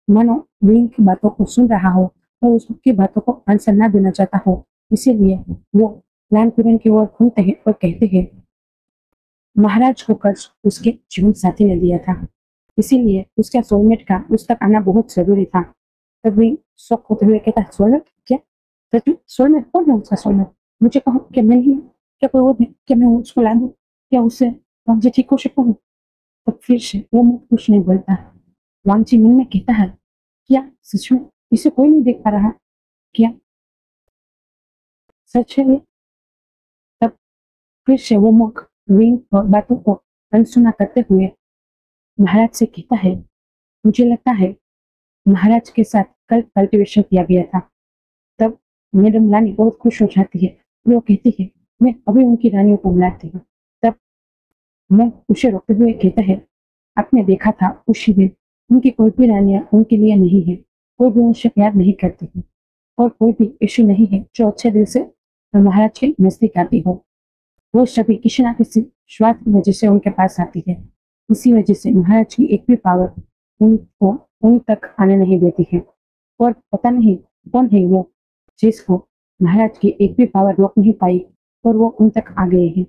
मानो विंग की बातों को सुन रहा हो और उसकी बातों को आंसर ना देना चाहता हो, इसीलिए वो प्लान पूरन की ओर घूमते हैं और कहते हैं महाराज को कर्ज उसके जीवन साथी ने दिया था, इसीलिए उसका सोलमेट का उस तक आना बहुत जरूरी था। तभी शौक होते हुए कहता सोलमेट क्या? सच में सोलमेट कौन है उसका सोलमेट? मुझे कहो क्या मैं नहीं हूँ? क्या कोई और है? क्या मैं उसको ला दूँ? क्या उससे मुझे ठीक हो सकूँ? तब फिर से वो मुझ कुछ नहीं बोलता। वांची मन में कहता है क्या सच में इसे कोई नहीं देख पा रहा? क्या सच है ये? तब फिर से वो मूर्ख विंग और बातों को अनसुना करते हुए महाराज से कहता है, मुझे लगता है महाराज के साथ कल कल्टीवेशन किया गया था। तब मैडम रानी बहुत खुश हो जाती है। वो कहती है, मैं अभी उनकी रानियों को बुलाती हूँ। तब मैं उसे रोकते हुए कहता है, आपने देखा था उसी दिन उनकी कोई भी रानियां उनके लिए नहीं है, कोई भी उनसे प्यार नहीं करती है और कोई भी ऐसी नहीं है जो अच्छे दिल से महाराज के नजदीक आती हो। वो सभी किसी ना किसी स्वार्थ की वजह से उनके पास आती है। इसी वजह से महाराज की एक भी पावर उनको उन तक आने नहीं देती है। और पता नहीं कौन है वो जिसको महाराज की एक भी पावर रोक नहीं पाई और वो उन तक आ गए हैं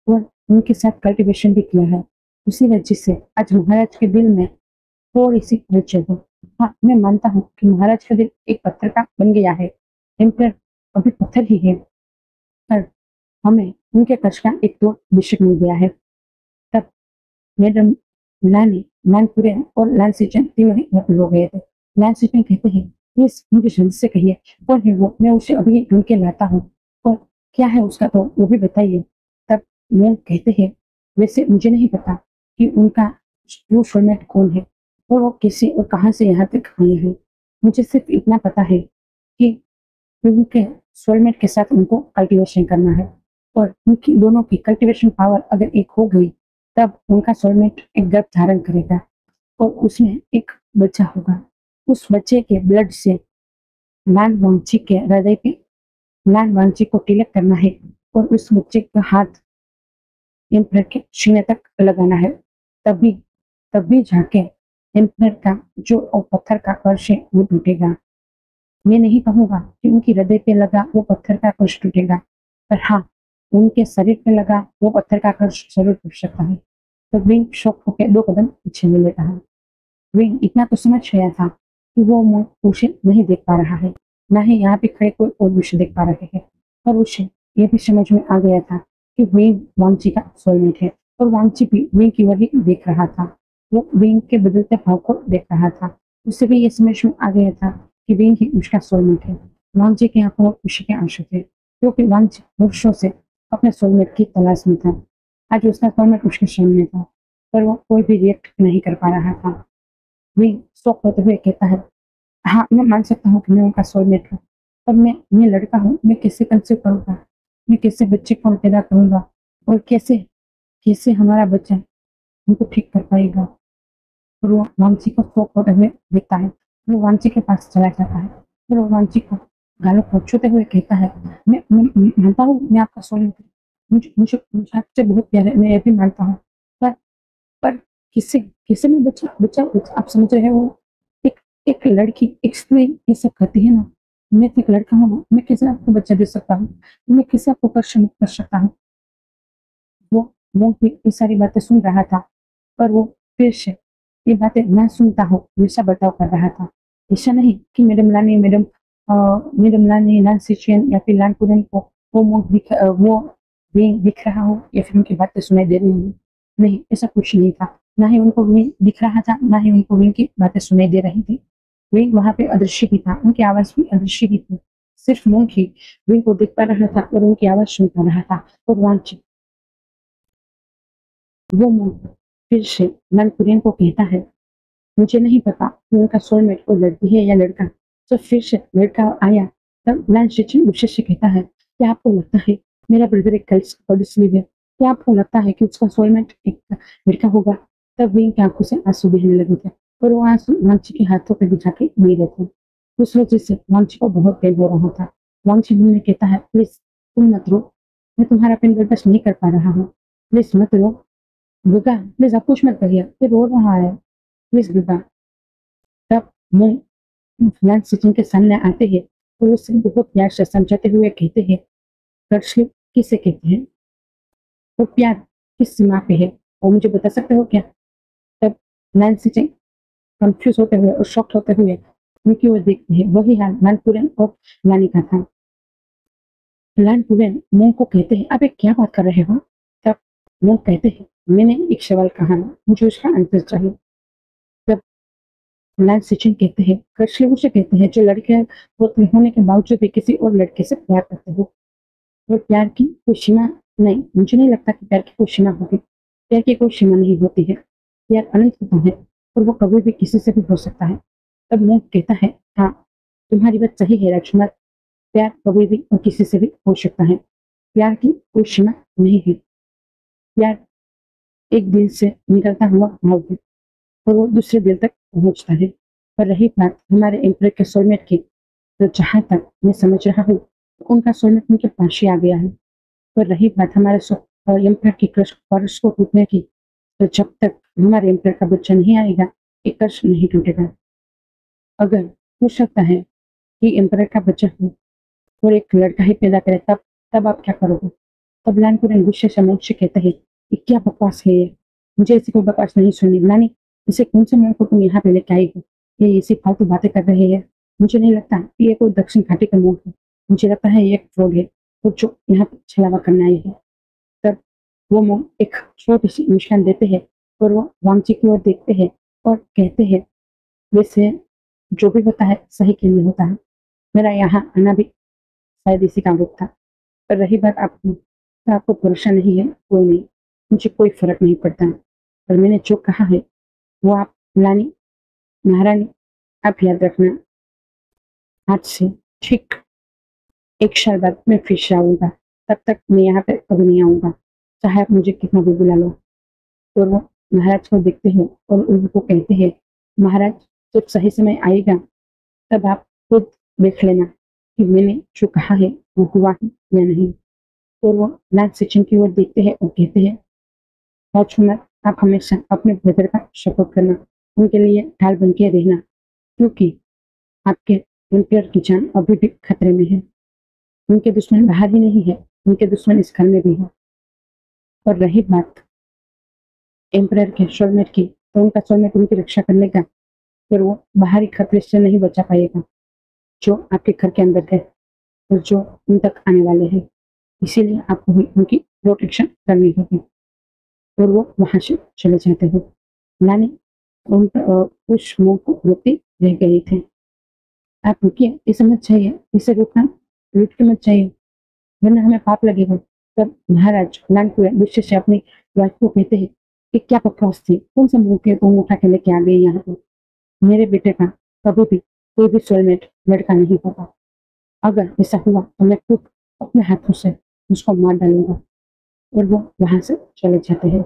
और उनके साथ कल्टीवेशन भी किया है। उसी वजह से आज महाराज के दिल में थोड़ी सी हलचल है। हाँ, मैं मानता हूँ कि महाराज का दिल एक पत्थर का बन गया है। एम्पर अभी पत्थर ही है, पर हमें उनके कष्ट का एक तो विषय मिल गया है। तब मैडम लानी, लानपुरे और लालसिचन तीनों ही व्याकुल हो गए थे। लालसिचन कहते हैं, प्लीज मुझे जल्द से कहिए कौन है वो, मैं उसे अभी ढूंढ के लाता हूँ और क्या है उसका तो वो भी बताइए। तब वो कहते हैं, वैसे मुझे नहीं पता कि उनका ट्रू सोलमेट कौन है और वो कैसे और कहाँ से यहाँ तक आए हैं। मुझे सिर्फ इतना पता है कि उनके सोलमेट के साथ उनको कल्टीवेशन करना है और उनकी दोनों की कल्टीवेशन पावर अगर एक हो गई तब उनका सोलमेट एक गर्भ धारण करेगा और उसमें एक बच्चा होगा। उस बच्चे के ब्लड से लान वांगची के हृदय पे लान वांगची को तिलक करना है और उस बच्चे का हाथ एम्परर के सीने तक लगाना है। तभी तभी जाके एम्परर का जो पत्थर का कर्ष है वो टूटेगा। मैं नहीं कहूंगा कि उनकी हृदय पे लगा वो पत्थर का कर्ष टूटेगा, पर हाँ, उनके शरीर पे लगा वो पत्थर का कर्ष जरूर टूट सकता है। तो विंग शॉक होकर 2 कदम पीछे ले लेता है। विंग इतना तो समझ गया था कि वो मुंह उसे नहीं देख पा रहा है, ना ही यहाँ पे खड़े कोई और उसे देख पा रहे हैं। और उसे ये भी समझ में आ गया था कि विंग वांगची का सोलमेट है और वांगची भी विंग की ओर ही देख रहा था। वो विंग के बदलते भाव को देख रहा था। उसे भी ये समझ में आ गया था कि विंग ही उसका सोलमेट है। वांगची की आंखों में खुशी के आंसू थे, क्योंकि वांगची वर्षों से अपने सोलमेट की तलाश में था। आज उसका सोलमेट उसके सामने था, पर वो कोई भी रिएक्ट नहीं कर पा रहा था। विंग शौक होते हुए कहता है, हाँ, मैं मान सकता हूँ कि मैं उनका सोलमेट हूँ, पर मैं लड़का हूँ, मैं कैसे कंसीव करूंगा, मैं कैसे बच्चे को पैदा करूंगा और कैसे कैसे हमारा बच्चा उनको ठीक कर पाएगा। और वो वांची को शौक होते हुए देखता है। वो वांची के पास चला जाता है और वो वांची को गालों को छूते हुए कहता है, मैं मानता हूँ मैं आपका सोलमेट हूँ, मुझे मुझे मुझे आपसे बहुत प्यार है, मैं ये भी मानता हूँ, पर पर किससे किससे में बच्चा बच्चा बच्चा आप समझ रहे हो। एक एक लड़की एक स्त्री ये सब करती है ना, मैं तो एक लड़का हूँ ना, मैं कैसे आपको बच्चा दे सकता हूँ, मैं कैसे आपको कष्ट मुक्त कर सकता हूँ। वो वो भी ये सारी बातें सुन रहा था, पर वो फिर से ये बातें ना सुनता हो वैसा बर्ताव कर रहा था। ऐसा नहीं कि मैडम लानी लान सिचियन या फिर लान पुरन को वो दिख रहा हो या फिर उनकी बातें सुनाई दे रही हो। नहीं, ऐसा कुछ नहीं था। ना ही उनको विंग दिख रहा था, ना ही उनको विंग की बातें सुनाई दे रही थी। विंग वहां पे अदृश्य ही था, उनकी आवाज भी अदृश्य ही थी। सिर्फ मूंग ही विंग को देख पा रहा था और उनकी आवाज सुन पा रहा था। और वांछित वो मूंग फिर से मनपुरियन को कहता है, मुझे नहीं पता कि उनका सोलमेट वो लड़की है या लड़का। तो फिर से लड़का आया। तब लैंस शिचिन गुस्से से कहता है, क्या आपको लगता है मेरा ब्रदर एक गॉड स्लीव है? क्या आपको लगता है कि उसका सोलमेट एक लड़का होगा? तब विंग की आंखों से आंसू बहने लगे थे और वो आंसू वांची के हाथों पे बिछा के गिर रहे थे। उस वजह से वांची को बहुत पेन हो रहा था। वांची ने कहता है, प्लीज तुम मत रो, मैं तुम्हारा पेन बर्दाश्त नहीं कर पा रहा हूँ, प्लीज मत रो। गुगा, प्लीज आप कुछ मत करिए, ये रो रहा है, प्लीज गुगा। तब वो लैंस सिचिन के सामने आते हैं तो उसे बहुत प्यार से समझाते हुए कहते हैं, कर्स्लिप किसे कहते हैं? वो प्यार किस सीमा पे है, वो मुझे बता सकते हो क्या? तब लैंस सिचिन कंफ्यूज होते हुए और शॉक्ट होते हुए उनकी ओर देखते हैं। वही हाल लानपुरन और लानी का था। लानपुरन मोंग को कहते हैं, अबे क्या बात कर रहे हो? तब मोंग कहते हैं, मैंने एक सवाल कहा ना, मुझे उसका आंसर चाहिए। तब लाल सचिन कहते हैं, कर्षले उसे कहते हैं जो लड़के होने के बावजूद भी किसी और लड़के से प्यार करते हो। और प्यार की कोई सीमा नहीं, मुझे नहीं लगता कि प्यार की कोई सीमा होगी। प्यार की कोई सीमा नहीं होती है। प्यार अनंत होता है और वो कभी भी किसी से भी हो सकता है। तब मोह कहता है, हाँ, तुम्हारी बात सही है राजकुमार, प्यार कभी भी और किसी से भी हो सकता है। प्यार की कोई सीमा नहीं है। प्यार एक दिल से निकलता हुआ भाव है और वो दूसरे दिल तक पहुंचता है। पर रही बात हमारे एम्पर के सोलमेट की, तो जहां तक मैं समझ रहा हूँ उनका सोलमेट उनके पास ही आ गया है। पर रही बात हमारे एम्पर की क्रश को टूटने की, तो जब तक हमारे एम्पर का बच्चा नहीं आएगा ये क्रश नहीं टूटेगा। अगर हो सकता है कि एम्पर का बच्चा हो और एक लड़का ही पैदा करे, तब तब आप क्या करोगे? तब लानपुरन गुस्से से मुझसे कहते हैं, ये क्या बकवास है ये, मुझे ऐसी कोई बकवास नहीं सुननी। नानी, इसे कौन से मुंह को तुम यहाँ पे लेके आई हो? ये ऐसी फालतू बातें कर रहे हैं। मुझे नहीं लगता कि ये कोई दक्षिण घाटी का मुंह है। मुझे लगता है ये एक फ्रॉग है और जो यहाँ पे छलावा करने आई है। तब वो मुंह एक छोटी सी मुस्कान देते हैं और वो वांगची की ओर देखते हैं और कहते हैं, वैसे जो भी होता है सही के लिए होता है। मेरा यहाँ आना भी शायद इसी का रूप था। पर रही बात आपकी, तो आपको भरोसा नहीं है, कोई नहीं, मुझे कोई फर्क नहीं पड़ता। पर मैंने जो कहा है वो आप लानी महारानी, आप याद रखना, आज से ठीक 1 साल बाद मैं फिर से आऊंगा। तब तक मैं यहाँ पे कभी नहीं आऊंगा, चाहे आप मुझे कितना भी बुला लो। और वो महाराज को देखते हैं और उनको कहते हैं, महाराज, जब सही समय आएगा तब आप खुद देख लेना कि मैंने जो कहा है वो हुआ है या नहीं। और वो लाल सचिन की ओर देखते हैं और कहते हैं, राजकुमार, आप हमेशा अपने ब्रदर का सपोर्ट करना, उनके लिए ढाल बन के रहना, क्योंकि आपके एम्पायर की जान अभी भी खतरे में है। उनके दुश्मन बाहर ही नहीं है, उनके दुश्मन इस घर में भी है। और रही बात एम्पायर के सोलमेट की, तो उनका सोलमेट उनकी रक्षा कर लेगा, पर वो बाहरी खतरे से नहीं बचा पाएगा जो आपके घर के अंदर है और जो उन तक आने वाले हैं। इसीलिए आपको भी उनकी प्रोटेक्शन करनी होगी। और वो वहां से चले जाते हैं। नानी उन उस मुंह को रोकते रह गए थे। आप रुकिए, इसे मत चाहिए, इसे रोकना लूट के मत चाहिए, वरना हमें पाप लगेगा। तब महाराज लानपुर गुस्से से अपनी वाइफ को कहते हैं कि क्या बकवास थी, कौन सा मुंह के तुम उठा के लेके आ गई यहाँ पर? मेरे बेटे का कभी भी कोई भी सोलमेट लड़का नहीं होगा। अगर ऐसा हुआ तो मैं खुद अपने हाथों से उसको मार डालूंगा। और वो वहां से चले जाते हैं।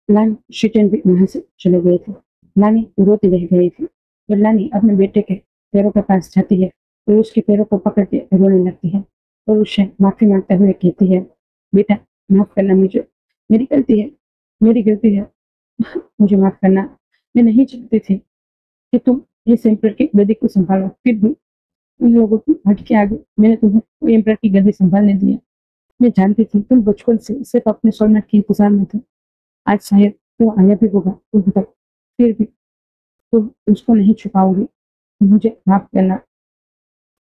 लान शिटन भी वहां से चले गए थे। नानी रोती रह गई थी और नानी अपने बेटे के पैरों के पास जाती है और उसके पैरों को पकड़ के रोने लगती है और उससे माफी मांगते हुए कहती है, बेटा, माफ करना, मुझे मेरी गलती है, मेरी गलती है, मुझे माफ करना। मैं नहीं चाहती थी कि तुम इस एम्पर की गद्दी को संभालो, फिर भी उन लोगों की हट के आगे मैंने तुम्हें एम्पर की गद्दी संभालने दिया। मैं जानती थी तुम बचपन से सिर्फ अपने सोलमेट के इंतजार में थे। आज शायद तो आया भी होगा तुम तक, फिर भी तुम उसको नहीं छुपाओगे। मुझे माफ करना।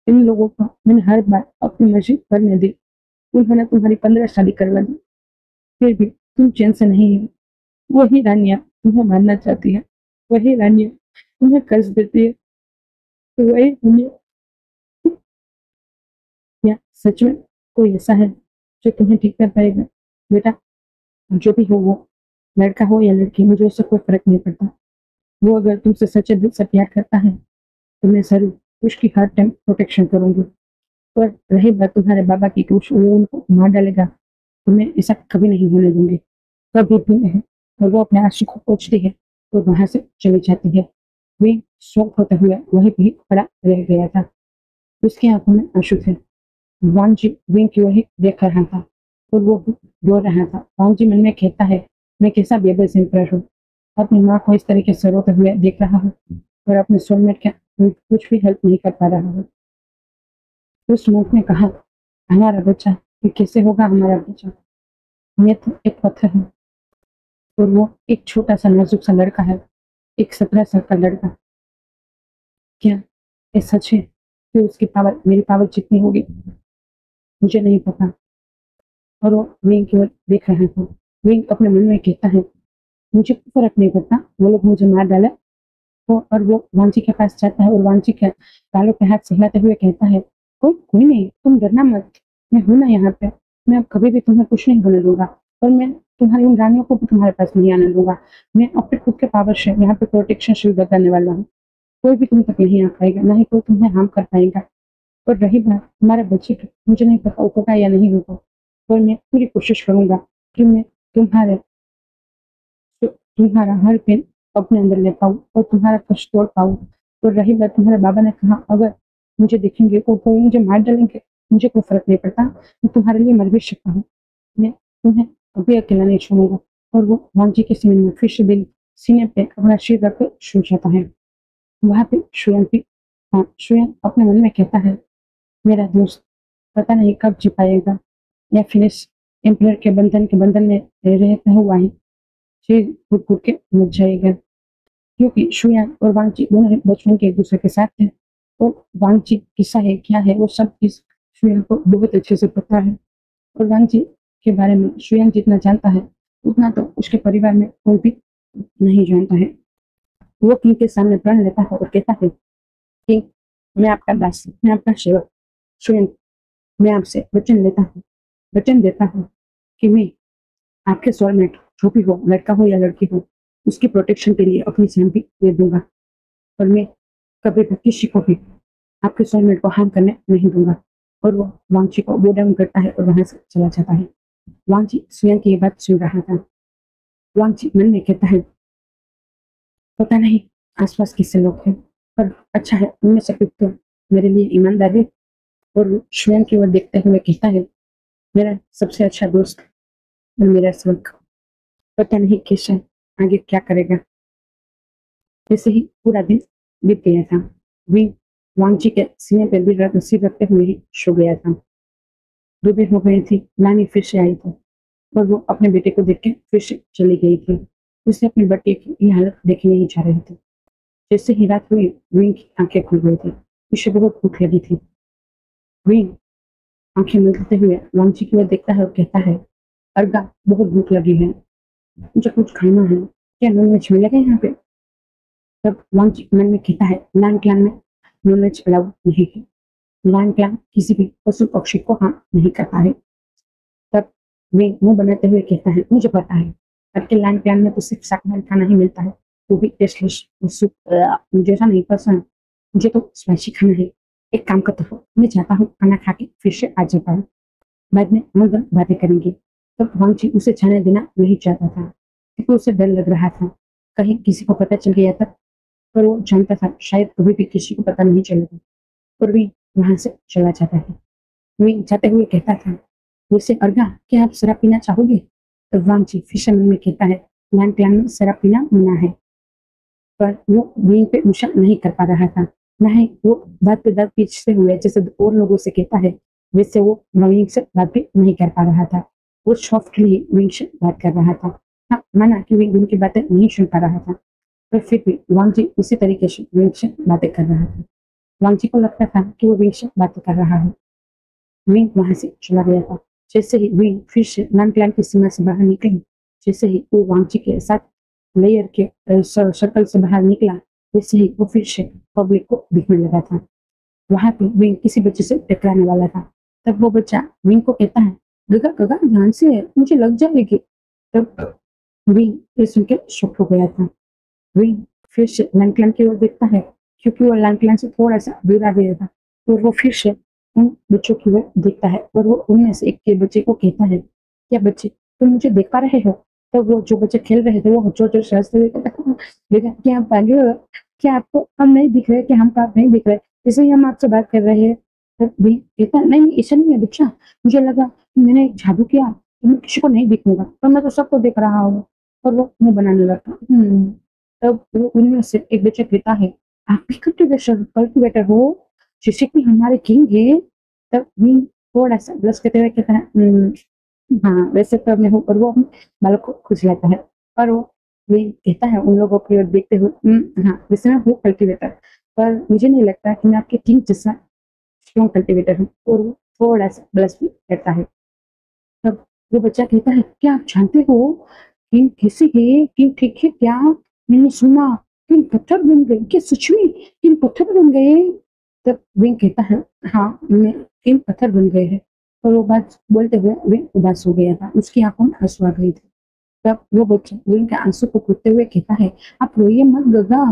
इन लोगों को मैंने हर बार अपनी मर्जी करने दी, उन्होंने तुम्हारी 15 शादी करवा दी, फिर भी तुम चैन से नहीं है। वही रानिया तुम्हें मारना चाहती है, वही रानिया तुम्हें कर्ज देती है, तो वही रानिया, या सच में कोई ऐसा है जो तुम्हें ठीक कर पाएगा? बेटा, जो भी हो वो, लड़का हो या लड़की, मुझे उससे कोई फर्क नहीं पड़ता। वो अगर तुमसे सच्चे दिल से प्यार करता है तो मैं जरूर उसकी हर टाइम प्रोटेक्शन करूंगी। पर रही बात तुम्हारे बाबा की कि वो उनको मार डालेगा, तो मैं ऐसा कभी नहीं होने दूंगी, कभी भी नहीं। और वो अपने आंसू को पोंछती है और वहां से चली जाती है। वे शौक होते हुए वहीं भी खड़ा रह गया था। उसकी आंखों में आंसू थे। वांग जी विंग की वही देख रहा था और वो भी रो रहा था। वांग जी मन में कहता है, मैं कैसा बेबस एम्पर हूँ, अपनी माँ को इस तरीके से रोते हुए देख रहा हूँ और अपने सोलमेट का कुछ भी हेल्प नहीं कर पा रहा हूँ। उस मूक ने कहा, हमारा बच्चा, ये कैसे होगा हमारा बच्चा? ये तो एक पत्थर है और वो एक छोटा सा नाजुक सा लड़का है, एक 17 साल का लड़का। क्या ये सच है कि उसकी पावर मेरी पावर जितनी होगी? मुझे नहीं पता। और वो विंग की ओर देख रहा था। विंग अपने मन में कहता है, मुझे कोई फर्क नहीं पड़ता, वो लोग मुझे मार डाले, और वो वांची के पास जाता है और वांची के गालों पे हाथ सहलाते हुए कहता है, कोई कोई नहीं, तुम डरना मत, मैं हूं ना यहाँ पे, मैं अब कभी भी तुम्हें कुछ नहीं होने दूंगा और मैं तुम्हारी उन रानियों को भी तुम्हारे पास नहीं आने दूंगा। मैं अपने खुद के पावर से यहाँ पे प्रोटेक्शन शील्ड लगाने वाला हूँ, कोई भी तुम तक नहीं आ पाएगा, ना ही कोई तुम्हें हार्म कर पाएगा। और रही बात हमारे बच्चे की, मुझे नहीं पता वो होगा या नहीं होगा, और मैं पूरी कोशिश करूंगा कि मैं तुम्हारे तुम्हारा हर पेन अपने अंदर ले पाऊँ और तुम्हारा कष्ट तोड़ पाऊँ। और रही बात तुम्हारे बाबा ने कहा, अगर मुझे देखेंगे वो मुझे मार डालेंगे, मुझे कोई फर्क नहीं पड़ता, मैं तुम्हारे लिए मर भी सकता हूँ, मैं तुम्हें कभी अकेला नहीं छोड़ूंगा। और वो वांची के सीने में फिर से दिल सीने पे अपना सिर रख कर सो जाता है। वहां पे शुयन भी, हाँ शुयन अपने मन में कहता है, मेरा दोस्त पता नहीं कब जी पाएगा या फिर इस एम्पायर के बंधन में रहता हुआ ही जी घुट घुट के मर जाएगा। क्योंकि शुयान और वांगची दोनों बचपन के एक दूसरे के साथ थे और वांगची किस्सा है क्या है वो सब चीज शुयान को बहुत अच्छे से पता है। और वांगची के बारे में शुयान जितना जानता है उतना तो उसके परिवार में कोई भी नहीं जानता है। वो किंग के सामने प्रण लेता है और कहता है, किंग मैं आपका दास, मैं आपका सेवक शुयान, मैं आपसे वचन लेता हूँ, वचन देता हूँ कि मैं आपके सोलमेट जो भी हो, लड़का हो या लड़की हो, उसकी प्रोटेक्शन के लिए अपनी जान भी दे दूंगा और मैं कभी भी किसी को भी आपके सोलमेट को हार्म करने नहीं दूंगा। और वो वांगची को बो डाउन करता है और वहां से चला जाता है। वांगची स्वयं की ये बात सुन रहा था। वांगची मन में कहता है, पता नहीं आसपास किससे लोग हैं, पर अच्छा है उनमें से कुछ तो मेरे लिए ईमानदार है। और वो स्वयं की ओर देखते हुए कहता है, मेरा सबसे अच्छा दोस्त और मेरा स्वर्ग, पता नहीं कैसे आगे क्या करेगा। ऐसे ही पूरा दिन बीत गया था। वी वांगची के सीने पर सिर रखते हुए ही सो गया था। दोपहर हो गई थी, नानी फिर से आई थी और वो अपने बेटे को देख के फिर से चली गई थी। उसे अपने बेटे की ये हालत देखने ही जा रही थी। जैसे ही रात हुई, वी की आंखें खुल गई थी। उसे बहुत भूख लगी थी। वी आंखें मिलते हुए वांगची की ओर देखता है और कहता है, अर्गा बहुत भूख लगी है, मुझे कुछ खाना है, क्या नॉनवेज मिलेगा यहाँ पे? तब वांगची मन में कहता है, लान क्लान में नॉनवेज अलाउड नहीं है, लान क्लान किसी भी पशु पक्षी को हार्म नहीं करता है। तब वे मुंह बनाते हुए कहता है, मुझे पता है आपके लान क्लान में तो सिर्फ शाकाहारी खाना ही मिलता है, वो भी टेस्टलेस, मुझे ऐसा नहीं पसंद, मुझे तो स्पाइसी खाना है। एक काम करता हूँ, मैं जाता हूँ, खाना खा के फिर से आ जाता हूँ, बाद में हम दोनों बातें करेंगे। तब वांगची उसे जाने देना नहीं चाहता था क्योंकि उसे डर लग रहा था कहीं किसी को पता चल गया तब। पर वो जानता था शायद कभी भी किसी को पता नहीं चलेगा और वे वहां से चला जाता है। वे जाते हुए कहता था, वैसे अर्गा क्या आप शराब पीना चाहोगे? तो वांगची फिशरमैन में कहता है, लैंड क्लैन में शराब पीना मना है। पर वो वीन पे नशा नहीं कर पा रहा था, न ही वो दांत पे दांत पीछते हुए जैसे और लोगों से कहता है वैसे वो विंग से बात भी नहीं कर पा रहा था। वो सॉफ्टली विंग से बात कर रहा था। हाँ माना कि विंग उनकी बातें नहीं सुन पा रहा था, पर फिर भी वांगजी उसी तरीके से विंग से बातें कर रहा था। वांगजी को लगता था कि वो विंग से बातें कर रहा है। विंग वहां से चला गया था। जैसे ही विंग फिर से नॉन प्लान की सीमा से बाहर निकली, जैसे ही वो वांगची के साथ लेयर के सर्कल से बाहर निकला, वैसे ही वो फिर से पब्लिक को दिखने लगा था। वहां पे विंग किसी बच्चे से टकराने वाला था। तब वो बच्चा विंग को कहता है, गगा गगा ध्यान से, मुझे लग जाएगी। तब विंग ये सुन के शॉक हो गया था। विंग फिर से लैंकलैंड की ओर देखता है क्योंकि वो लैंकलैंड से थोड़ा सा दूर आ गया था। तो वो फिर से उन बच्चों की ओर देखता है और वो उनमें से एक के बच्चे को कहता है, क्या बच्चे तुम मुझे देख पा रहे हो? तब वो जो बच्चे खेल रहे थे वो जोर जोर से हंसते हुए कहता है, "बेटा, क्या आप पागल हो? क्या आपको हम नहीं दिख रहे? क्या हम आप नहीं दिख रहे? जैसे ही हम आपसे बात कर रहे हैं।" तब भी कहता है, नहीं नहीं ऐसा नहीं है बच्चा, मुझे लगा कि मैंने एक जादू किया तो मैं किसी को नहीं दिखूंगा, पर मैं तो सबको देख रहा हूँ। और वो मुंह बनाने लगता। तब वो उनमें से एक बच्चा कहता है, आप भी कल्टिवेटर हो, जैसे कि हमारे किंग है। तब भी थोड़ा सा ब्लश करते हुए कहता है, हाँ वैसे तो मैं हूँ। और वो अपने बालों को खुजलाता है और वो ये कहता है उन लोगों की ओर देखते हुए, हाँ वैसे मैं हूँ कल्टिवेटर, पर मुझे नहीं लगता कि मैं आपके किंग जैसा स्ट्रॉन्ग कल्टिवेटर हूँ। और वो थोड़ा सा ब्लश भी करता है। तब वो बच्चा कहता है, क्या आप जानते हो किंग कैसे है? किंग ठीक है क्या? मैंने सुना किंग पत्थर बन गए, क्या सच में किंग पत्थर बन गए? तब विंग कहता है, हाँ मैं किंग पत्थर बन गए हैं। और वो बात बोलते हुए विंग उदास हो गया था, उसकी आंखों में आंसू आ गए थे। तब वो बच्चा विंग के आंसू को पोंछते हुए कहता है, आप रोइए मत गगा,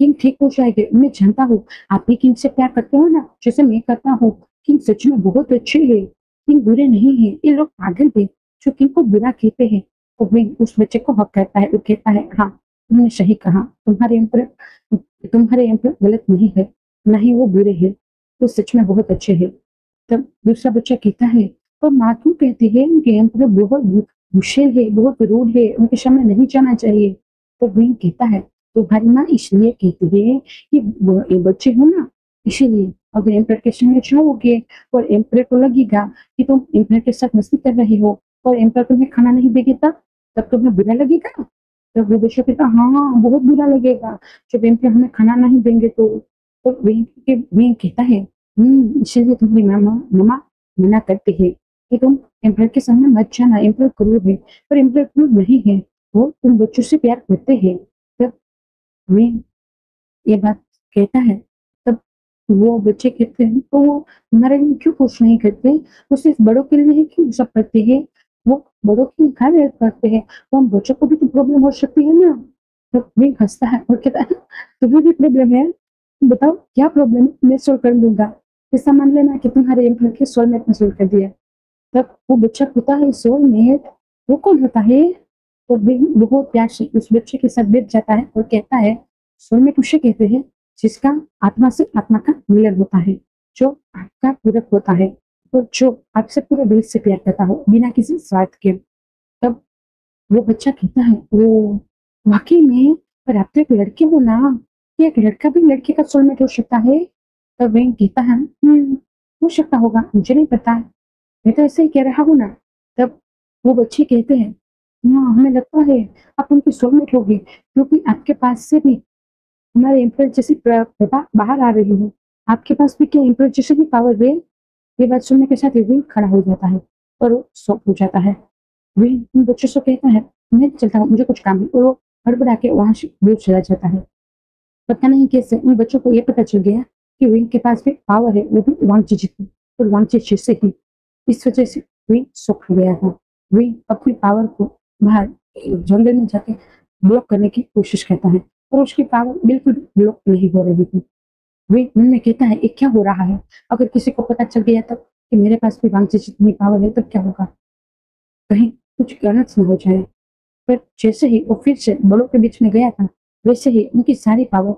किंग ठीक हो जाएंगे। मैं जानता हूँ आप भी किंग से प्यार करते हो ना, जैसे मैं करता हूँ। किंग सच में बहुत अच्छे हैं, किंग बुरे नहीं है। ये लोग पागल है जो किंग को बुरा कहते हैं। तो विंग उस बच्चे को हक करता है, वो कहता है, हाँ तुमने सही कहा, तुम्हारे एम्पर गलत नहीं है, ना ही वो बुरे हैं, वो सच में बहुत अच्छे हैं। तब दूसरा बच्चा कहता है, पर माँ क्यों कहती है उनके एम्पर बहुत गुस्से है, बहुत रूड है, उनके सामने नहीं जाना चाहिए? तो विंग कहता है, तुम्हारी माँ इसलिए कहती है कि ये बच्चे हो ना, इसीलिए अगर एम्पर के सामने जाओगे और एम्पर को लगेगा कि तुम एम्पर के साथ मस्ती कर रहे हो और एम्पर तुम्हें खाना नहीं देगी, तब तुम्हें बुरा लगेगा? तब वो बच्चा कहता, हाँ बहुत बुरा लगेगा, जब एम्पर हमें खाना नहीं देंगे तो विंग कहता है, इसीलिए तुम्हारी मामा मम्मा मना करती है कि तुम एम्पर के सामने मत जाना, एम्पर क्रूर है। पर एम्पर क्रूर नहीं है, वो तुम बच्चों से प्यार करते हैं। तब वे ये बात कहता है, तब वो बच्चे कहते हैं, तो वो हमारे लिए क्यों कुछ नहीं करते? वो सिर्फ बड़ों के लिए ही क्यों सब करते हैं? वो बड़ों की घर हेल्प करते हैं, तो हम बच्चों को भी तो प्रॉब्लम हो सकती है ना? तब वे हंसता है और कहता है, तुम्हें भी प्रॉब्लम है? बताओ क्या प्रॉब्लम है, मैं सोल्व कर दूंगा। ऐसा मान लेना कि तुम्हारे एम्प्लॉय के सोलमेट ने सोल्व कर दिया। तब वो बच्चा पूछता है, सोलमेट वो कौन होता है? तो बिग बहुत प्यार से उस बच्चे के साथ बैठ जाता है और कहता है, सोलमेट उसे कहते हैं जिसका आत्मा से आत्मा का मिलन होता है, जो आपका पूरक होता है और जो आपसे पूरे दिल से प्यार करता हो बिना किसी स्वार्थ के। तब वो बच्चा कहता है, वो वाकई में, पर आप तो एक लड़के हो ना, क्या एक लड़का भी लड़के का सोलमेट हो सकता है? तब वेंग कहता है, हो सकता होगा, मुझे नहीं पता, मैं तो ऐसे ही कह रहा हूँ ना। तब वो बच्चे कहते हैं, हाँ हमें लगता है आप उनकी सोलमेट होगी, क्योंकि आपके पास से भी हमारे एम्पर जैसी प्रभा बाहर आ रही है। आपके पास भी क्या एम्पर जैसे भी पावर है? ये बात सुनने के साथ विंग खड़ा हो जाता है और वो शॉक हो जाता है। विंग उन बच्चों से कहता है, मैं चलता हूँ, मुझे कुछ काम है, और वो हड़बड़ा के वहां से दूर चला जाता है। पता नहीं कैसे उन बच्चों को ये पता चल गया कि विंग के पास भी पावर है, वो भी वांगची जितनी, और वांगची जैसे ही। इस वजह से विंग शॉक हो गया था। विंग अपनी पावर को बाहर जंगल में जाके ब्लॉक करने की कोशिश करता है, और उसकी पावर बिल्कुल ब्लॉक नहीं हो रही थी। वे मन में कहता है, ये क्या हो रहा है? अगर किसी को पता चल गया तब कि मेरे पास भी वांगची जितनी पावर है, तब क्या होगा? कहीं कुछ गलत न हो जाए। पर जैसे ही वो फिर से बड़ों के बीच में गया था, वैसे ही उनकी सारी पावर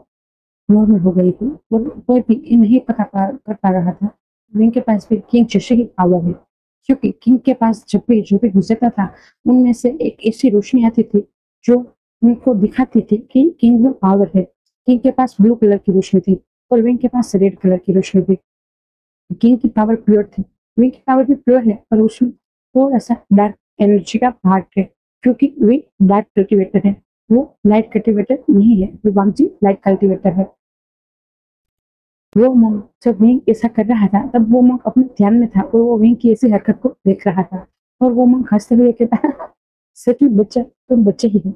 नॉर्मल हो गई थी, और कोई भी ये नहीं कर पा रहा था विंग के पास भी किंग जैसे ही पावर है। क्योंकि किंग के पास जब भी जो भी गुजरता था, उनमें से एक ऐसी रोशनी आती थी जो उनको दिखाती थी कि किंग में पावर है। किंग के पास ब्लू कलर की रोशनी थी और विंग के पास रेड कलर की रोशनी थी। किंग की पावर प्योर थी, विंग की पावर भी प्योर है, पर उसमें थोड़ा सा डार्क एनर्जी का पार्ट है, क्योंकि विंग डार्क कल्टिवेटर है, वो लाइट कल्टिवेटर नहीं है, वो वांगजी लाइट कल्टिवेटर है। वो monk जब विंग ऐसा कर रहा था, तब वो monk अपने ध्यान में था और वो विंग की ऐसी हरकत को देख रहा था। और वो monk हंसते हुए कहता, सच में बच्चा, तुम बच्चे ही हो,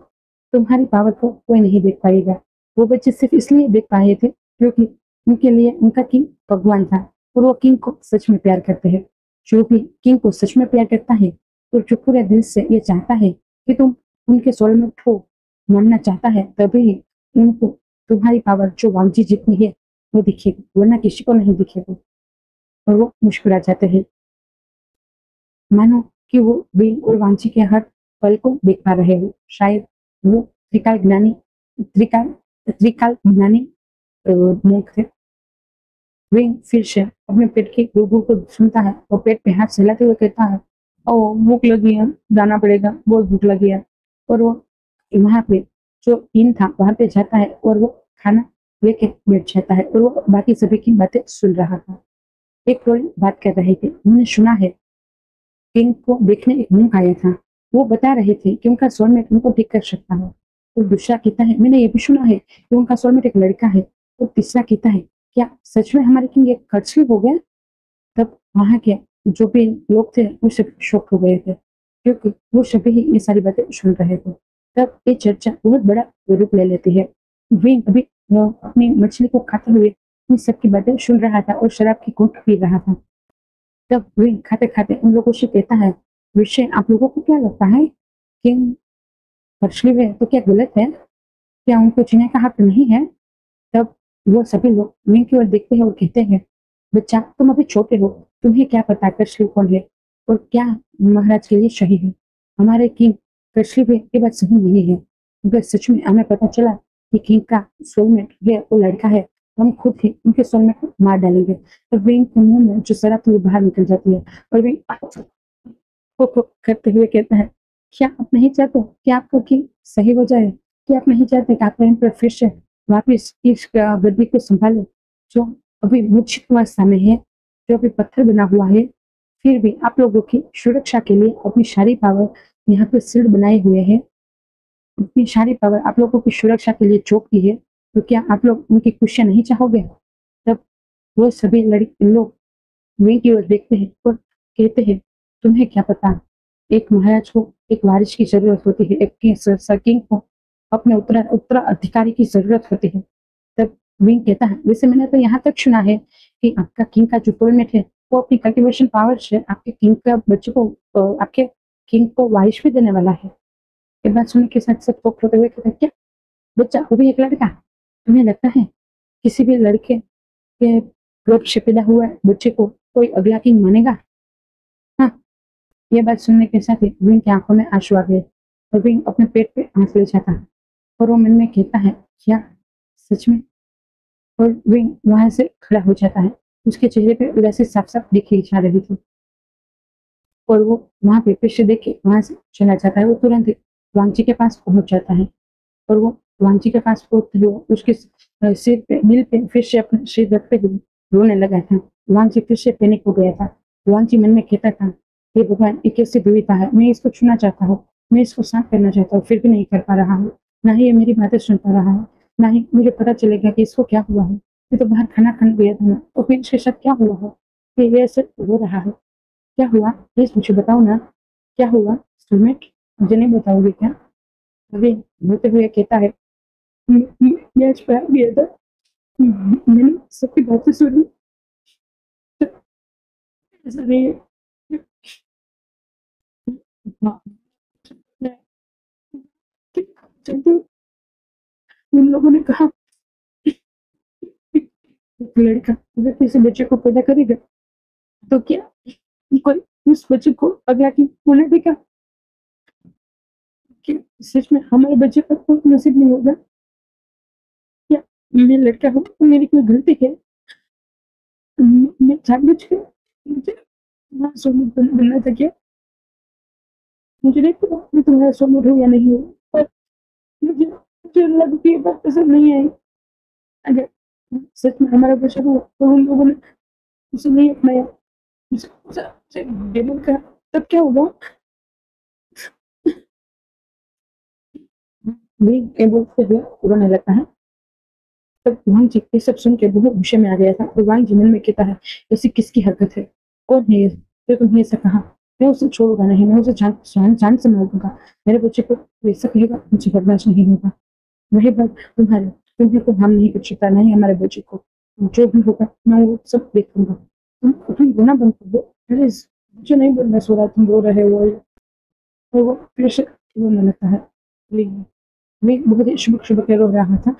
तुम्हारी पावर को कोई नहीं देख पाएगा। वो बच्चे सिर्फ इसलिए देख पाए थे क्योंकि उनके लिए उनका किंग भगवान था, और वो किंग को सच में प्यार करते हैं। जो भी किंग को सच में प्यार करता है, तो जो पूरे दिल से ये चाहता है कि तुम उनके सोलमेट हो, मानना चाहता है, तभी उनको तुम्हारी पावर जो वांगजी जितनी है वो दिखेगी, वरना किसी को नहीं दिखेगी। और वो मुस्कुरा जाते हैं, मानो कि वो विंग और वांची के हर पल को देख पा रहे हो। शायद वो त्रिकाल ज्ञानी त्रिकाल त्रिकाल ज्ञानी monk थे। विंग फिर से अपने पेट की गुड़गुड़ को सुनता है और पेट पे हाथ सहलाते हुए कहता है, ओ भूख लगी है, जाना पड़ेगा, बहुत भूख लगी है। और वो वहां पे जो इन था वहां पे जाता है और वो खाना लेके बैठ जाता है, और वो बाकी सभी की बातें सुन रहा था। एक ट्रोली बात कर रहे थे, उन्होंने सुना है किंग को देखने एक monk आया था, वो बता रहे थे कि उनका सोलमेट उनको ठीक कर सकता है। और दूसरा कहता है, मैंने ये भी सुना है कि उनका सोलमेट एक लड़का है। और तीसरा कहता है, क्या सच में हमारे किंग एक खर्ची हो गया? तब वहां के जो भी लोग थे वो सब शॉक हो गए थे, क्योंकि वो सभी ही ये सारी बातें सुन रहे थे। तब ये चर्चा बहुत बड़ा रूप ले लेती है। विंग अभी वो अपनी मछली को खाते हुए इन सबकी बातें सुन रहा था और शराब की घूंट पी रहा था। तब विंग खाते खाते उन लोगों से कहता है, विषय आप लोगों को क्या लगता है कि अश्लील है तो क्या गलत है? क्या उनको जीने का हक नहीं है? तब वो सभी लोग विंग की ओर देखते हैं और कहते हैं, बच्चा तुम अभी छोटे हो, तुम्हें क्या पता कश्मीर कौन है और क्या महाराज के लिए सही है। हमारे किंग कश्मीर ये बात सही नहीं है। अगर सच में हमें पता चला कि किंग का सोलमेट है वो लड़का है, तो हम खुद ही उनके सोलमेट को मार डालेंगे। तो विंग के मुंह में जो शराब थी वो बाहर निकल जाती है और विंग को करते हुए कहता है, क्या आप नहीं चाहते कि आपका किंग सही हो जाए? क्या आप नहीं चाहते कि आपका एम्पर फिर से वापिस इस गद्दी को संभाले जो अभी मूर्छित अवस्था में है, जो अभी पत्थर बना हुआ है? फिर भी आप लोगों की सुरक्षा के लिए अपनी सारी पावर यहाँ पे शील्ड बनाए हुए हैं, अपनी सारी पावर आप लोगों की सुरक्षा के लिए चौक दी है, तो क्या आप लोग उनकी खुशियां नहीं चाहोगे? तब वो सभी लड़के लोग विंग की ओर देखते हैं और कहते हैं, तुम्हें क्या पता, एक महाराज को एक वारिस की जरूरत होती है, एक किंग को अपने उत्तराधिकारी की जरूरत होती है। तब विंग कहता है, वैसे मैंने तो यहाँ तक सुना है कि आपका किंग का जो टोलमेट है वो अपनी कल्टीवेशन पावर से आपके किंग का बच्चे को आपके किंग को वारिस भी देने वाला है। ये बात सुनने के साथ सब लोग होते हुए कहते हैं, क्या बच्चा वो भी एक लड़का? तुम्हें लगता है किसी भी लड़के के गर्भ से पैदा हुआ बच्चे को कोई अगला किंग मानेगा? हाँ। ये बात सुनने के साथ ही विंग की आंखों में आंसू आ गए और विंग अपने पेट पे हाथ ले जाता है और वो मन में कहता है, क्या सच में? और विंग वहां से खड़ा हो जाता है। उसके चेहरे पे उदासी साफ साफ दिखी जा रही थी और वो वहां पे फिर से देख के वहां से चला जाता है। वो तुरंत ही वांगची के पास पहुंच जाता है और वो वांगची के पास पहुंचते हुए उसके सिर पे नील पे फिर से अपने सिर रखते हुए रोने लगा था। वांगची फिर से पैनिक हो गया था। वांगची मन में कहता था, हे भगवान ये कैसी दुविधा है, मैं इसको छूना चाहता हूँ, मैं इसको शांत करना चाहता हूँ, फिर भी नहीं कर पा रहा हूँ। ना ही ये मेरी बातें सुन पा रहा है, ना ही मुझे पता चलेगा कि इसको क्या हुआ है। मैं तो बाहर खाना खाने गया था ना, तो फिर इसके साथ क्या हुआ है कि ये ऐसे हो रहा है? क्या हुआ प्लीज मुझे बताओ ना, क्या हुआ सुमित? मुझे नहीं बताओगे क्या? अभी रोते हुए कहता है, मैं आज बाहर गया था, मैंने सबकी बातें सुनी, ऐसा नहीं है। हाँ, जब तो उन लोगों ने कहा एक लड़का अगर किसी बच्चे को पैदा करेगा तो क्या कोई उस बच्चे को अगला की होने देगा? क्या सच में हमारे बच्चे का कोई नसीब नहीं होगा? क्या मैं लड़का हूँ तो मेरी कोई गलती है? मैं जानबूझ के मुझे तुम्हारा सोलमेट बनना था क्या? मुझे नहीं पता मैं तुम्हारा सोलमेट हूँ या नहीं हूँ, पर मुझे मुझे अल्लाह की ये बात पसंद नहीं आई। अगर सच में हमारा बच्चा हुआ तो उन लोगों ने उसे नहीं अपनाया, उसे बेमन कहा, तब क्या होगा? भी ये बोलते हुए रोने लगता है। तब वांग जी ये सब सुन के बहुत गुस्से में आ गया था और वांग जी मन में कहता है, ऐसी किसकी हरकत है? कौन है ये जो तुम्हें ऐसा कहा? मैं उसे छोड़ूंगा नहीं, मैं उसे जान जान जान से मार दूंगा। मेरे बच्चे को ऐसा कहेगा मुझे बर्दाश्त नहीं होगा। वही बात तुम्हारे, तुम्हें तो हम नहीं कर सकता, नहीं हमारे बच्चे को। जो भी होगा मैं वो सब देखूंगा। तुम रोना बंद कर दो प्लीज, मुझे नहीं बोलना सो रहा, तुम रो रहे हो। और वो फिर से रोने लगता है। मैं बहुत ही शुभ शुभ के रो रहा था।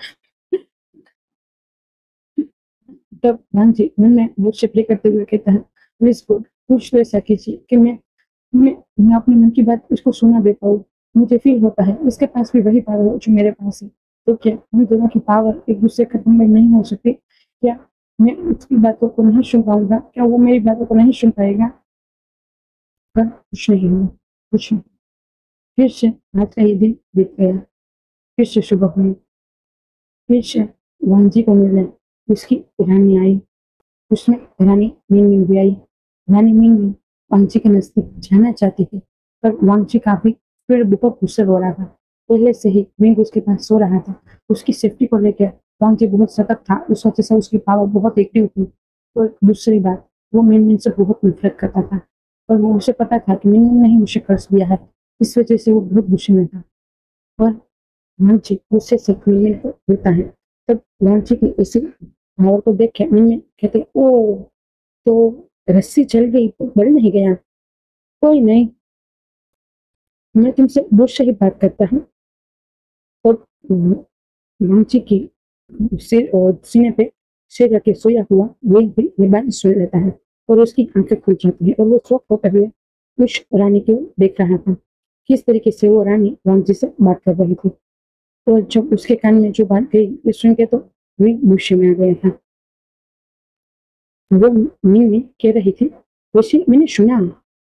तब मान जी मन में मुझसे प्ले करते हुए कहता है, प्लीज गॉड कुछ तो ऐसा कीजिए कि मैं अपने मन की बात उसको सुना दे पाऊँ। मुझे फील होता है इसके पास भी वही पावर है जो मेरे पास है, तो क्या हम दोनों की पावर एक दूसरे के में नहीं हो सकती? क्या मैं उसकी बातों को नहीं सुन पाऊंगा? क्या वो मेरी बातों को नहीं सुन पाएगा? पर कुछ नहीं हुआ, कुछ नहीं। फिर से आज का ये दिन बीत गया। फिर से सुबह हुई। फिर से वांजी को मिलने उसकी रानी आई। उसमें रानी मिनमिन भी आई। रानी मिनमिन वांगची के नजदीक जाना चाहती थी, पर वांगची काफी फिर बहुत गुस्से हो रहा था। पहले से ही विंग उसके पास सो रहा था। उसकी सेफ्टी को लेकर वांगची बहुत सतर्क था। उस वजह से उसकी पावर बहुत एक्टिव थी। और दूसरी बात, वो मिनमिन से बहुत नफरत करता था और वो उसे पता था कि मिनमिन ने ही उसे कर्ज दिया है। इस वजह से वो बहुत गुस्से में था। और वांची गुस्से से मिनमिन को बोलता है। तब वांची की इसी भाव को देख के मिनमिन कहते, ओ तो रस्सी चल गई तो बढ़ नहीं गया, कोई नहीं, मैं तुमसे मुझसे ही बात करता हूँ। और वांची की सिर और सीने पे सिर रखे सोया हुआ वो भी ये बात सुन लेता है और उसकी आंखें खुल जाती है और वो शौक होते हुए उस रानी को देख रहा था, किस तरीके से वो रानी वांची से बात कर रही थी। और जब उसके कान में जो बात गई ये सुन के तो वही गुस्से में आ गया था। वो मीमी कह रही थी, वैसे मैंने सुना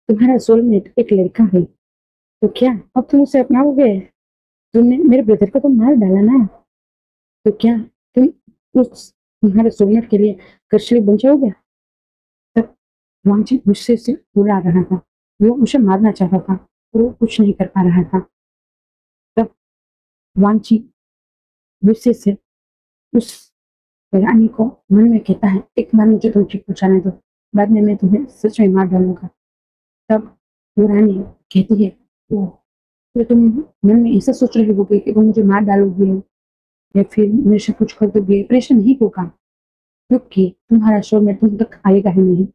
तुम्हारा सोलमेट एक लड़का है, तो क्या अब तुम उसे अपनाओगे? तुमने मेरे ब्रदर को तो मार डाला ना, तो क्या तुम उस तुम्हारे सोलमेट के लिए कर्शली बन जाओगे? तब वांची गुस्से से बुला रहा था, वो उसे मारना चाहता था और वो कुछ नहीं कर पा रहा था। तब वांची गुस्से से उस रानी को मन में कहता है, एक बार मुझे तुम ठीक पहुंचाने दो, बाद में मैं तुम्हें सच में मार डालूंगा। तब वो रानी कहती है, ओ तो तुम मन में ऐसा सोच रही होगी कि तुम मुझे मार डालोगे या फिर मेरे से कुछ कर दोगे, परेशान नहीं होगा, क्योंकि तुम्हारा सोलमेट तुम तक आएगा ही नहीं।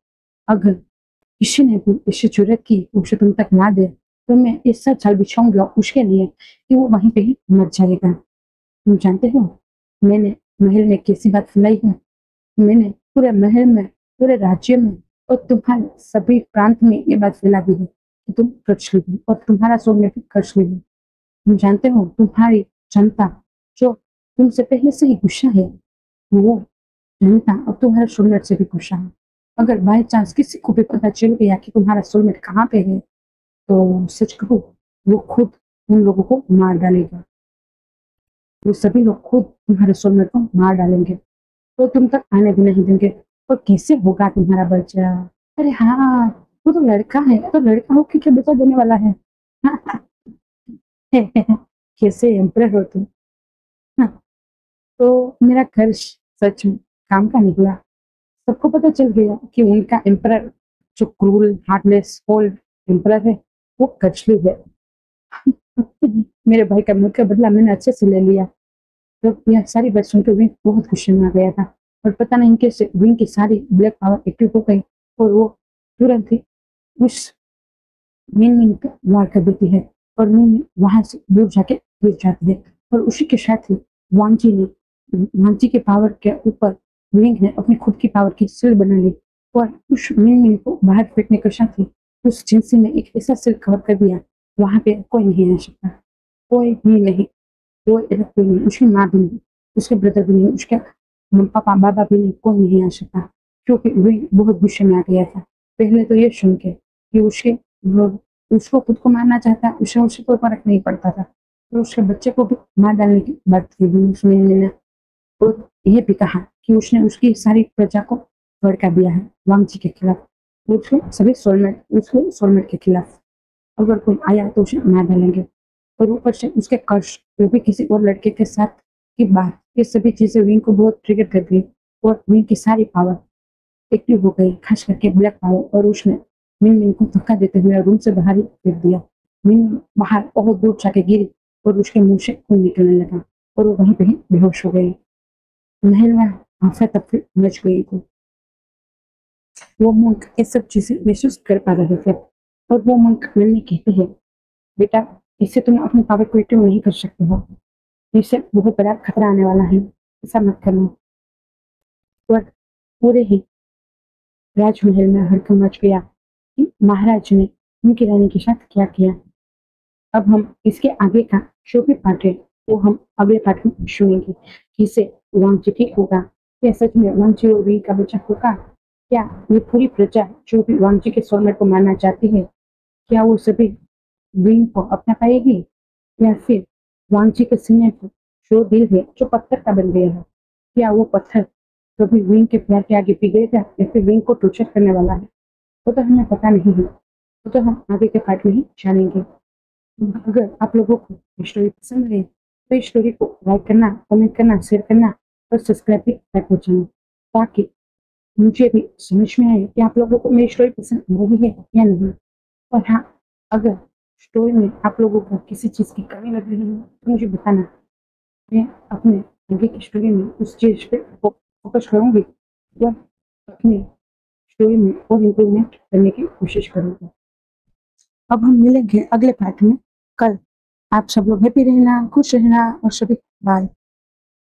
अगर किसी ने भी ऐसी जरूरत की उसे तुम तक ना दे तो मैं ऐसा जाल बिछाऊंगा उसके लिए कि वो वहीं पे ही मर जाएगा। तुम जानते हो मैंने महल में कैसी बात फैलाई है? मैंने पूरे महल में, पूरे राज्य में और तुम्हारे सभी प्रांत में ये बात फैला दी है कि तुम खर्च ली और तुम्हारा सोलमेट भी खर्च ली। तुम जानते हो तुम्हारी जनता जो तुमसे पहले से ही गुस्सा है, वो जनता अब तुम्हारे सोलमेट से भी गुस्सा है। अगर बाय चांस किसी को भी पता चल गया कि तुम्हारा सोलमेट कहाँ पे है तो सच कहूँ वो खुद उन लोगों को मार डालेगा। वो सभी लोग खुद तुम्हारे सोलमेट को मार डालेंगे तो तुम तक आने भी नहीं देंगे। और कैसे होगा तुम्हारा बच्चा? अरे हाँ, वो तो लड़का है, तो लड़का हो के क्या बच्चा देने वाला है? कैसे एम्प्रर हो तुम? हाँ, तो मेरा घर सच में काम का निकला। सबको पता चल गया कि उनका एम्परर जो क्रूर हार्टलेस कोल्ड एम्परर है वो कचलू है। मेरे भाई का मौत का बदला मैंने अच्छे से ले लिया। तो यह सारी बात सुनकर विंग बहुत गुस्से में आ गया था और पता नहीं कैसे विंग की सारी ब्लैक पावर एक्टिव हो गई और वो तुरंत ही उस मीन मीन पे वार कर देती है और मीन मीन वहां से दूर जाके गिर जाती है। और उसी के साथ ही वांची ने वांची के पावर के ऊपर विंग ने अपनी खुद की पावर की सिल बना ली और उस मीन मीन को बाहर फेंकने के साथ ही उस जिंसी में एक ऐसा सिल कवर कर दिया, वहां पे कोई नहीं आ सकता, कोई भी नहीं, कोई अलग कोई नहीं, उसकी माँ भी नहीं, उसके ब्रदर भी नहीं, उसके पापा बाबा भी नहीं, कोई नहीं आ सकता। क्योंकि वही बहुत गुस्से में आ गया था पहले तो ये सुन के कि उसके वो उसको खुद को मारना चाहता, उसे उसे कोई फर्क नहीं पड़ता था, तो उसके बच्चे को भी मार डालने की बात की उसने ने। और ये भी कहा कि उसने उसकी सारी प्रजा को भड़का दिया है वांगजी के खिलाफ, उसके सभी सोलमेट उसके सोलमेट के खिलाफ, अगर कोई आया तो उसे मार डालेंगे। और ऊपर से उसके कर्ज, वो भी किसी और लड़के के साथ की बात, ये सभी चीजें विंग को बहुत ट्रिगर कर गई और विंग की सारी पावर एक्टिव हो गई, खास करके ब्लैक पावर। और उसने मिन मिन को धक्का देते हुए रूम से बाहर ही फेंक दिया। मिन बाहर बहुत दूर जाके गिरी और उसके मुंह से खून निकलने लगा और वो वहीं पे ही बेहोश हो गई। महल में आफा तफरी मच गई थी। वो मंक ये सब चीजें महसूस कर पा रहे थे और वो मंक मिलने कहते हैं, बेटा इससे तुम अपनी पावर को एक्टिव नहीं कर सकते हो, इससे बहुत बड़ा खतरा आने वाला है, ऐसा मत करना। और पूरे ही राजमहल में हड़कंप मच गया कि महाराज ने उनकी रानी के साथ क्या किया। अब हम इसके आगे का जो भी पार्ट है वो हम अगले पार्ट में सुनेंगे कि इसे वांची ठीक होगा, क्या सच में वांची और वी का बच्चा होगा, क्या ये पूरी प्रजा जो भी वांची के सोलमेट को मारना चाहती है क्या वो सभी विंग को अपना पाएगी, या फिर वांची के सीने पर जो दिल है जो पत्थर का बन गया है क्या वो पत्थर कभी विंग के प्यार के आगे पिघलेगा या फिर विंग को टॉर्चर करने वाला है, वो तो हमें पता नहीं है, वो तो हम आगे के पार्ट में ही जानेंगे। अगर आप लोगों को स्टोरी पसंद है तो इस स्टोरी को लाइक करना, कमेंट करना, शेयर करना और सब्सक्राइब भी कर चैनल, ताकि मुझे भी समझ में आए कि आप लोगों को मेरी स्टोरी पसंद आ रही है या नहीं। और हाँ, अगर स्टोरी में आप लोगों को किसी चीज़ की कमी लग रही है तो मुझे बताना। मैं अपने आगे की स्टोरी में उस चीज़ पे फोकस करूँगी या अपनी स्टोरी में और इम्प्रूवमेंट करने की कोशिश करूँगी। अब हम मिलेंगे अगले पार्ट में कल। आप सब लोग हैप्पी रहना, खुश रहना और सभी बाय।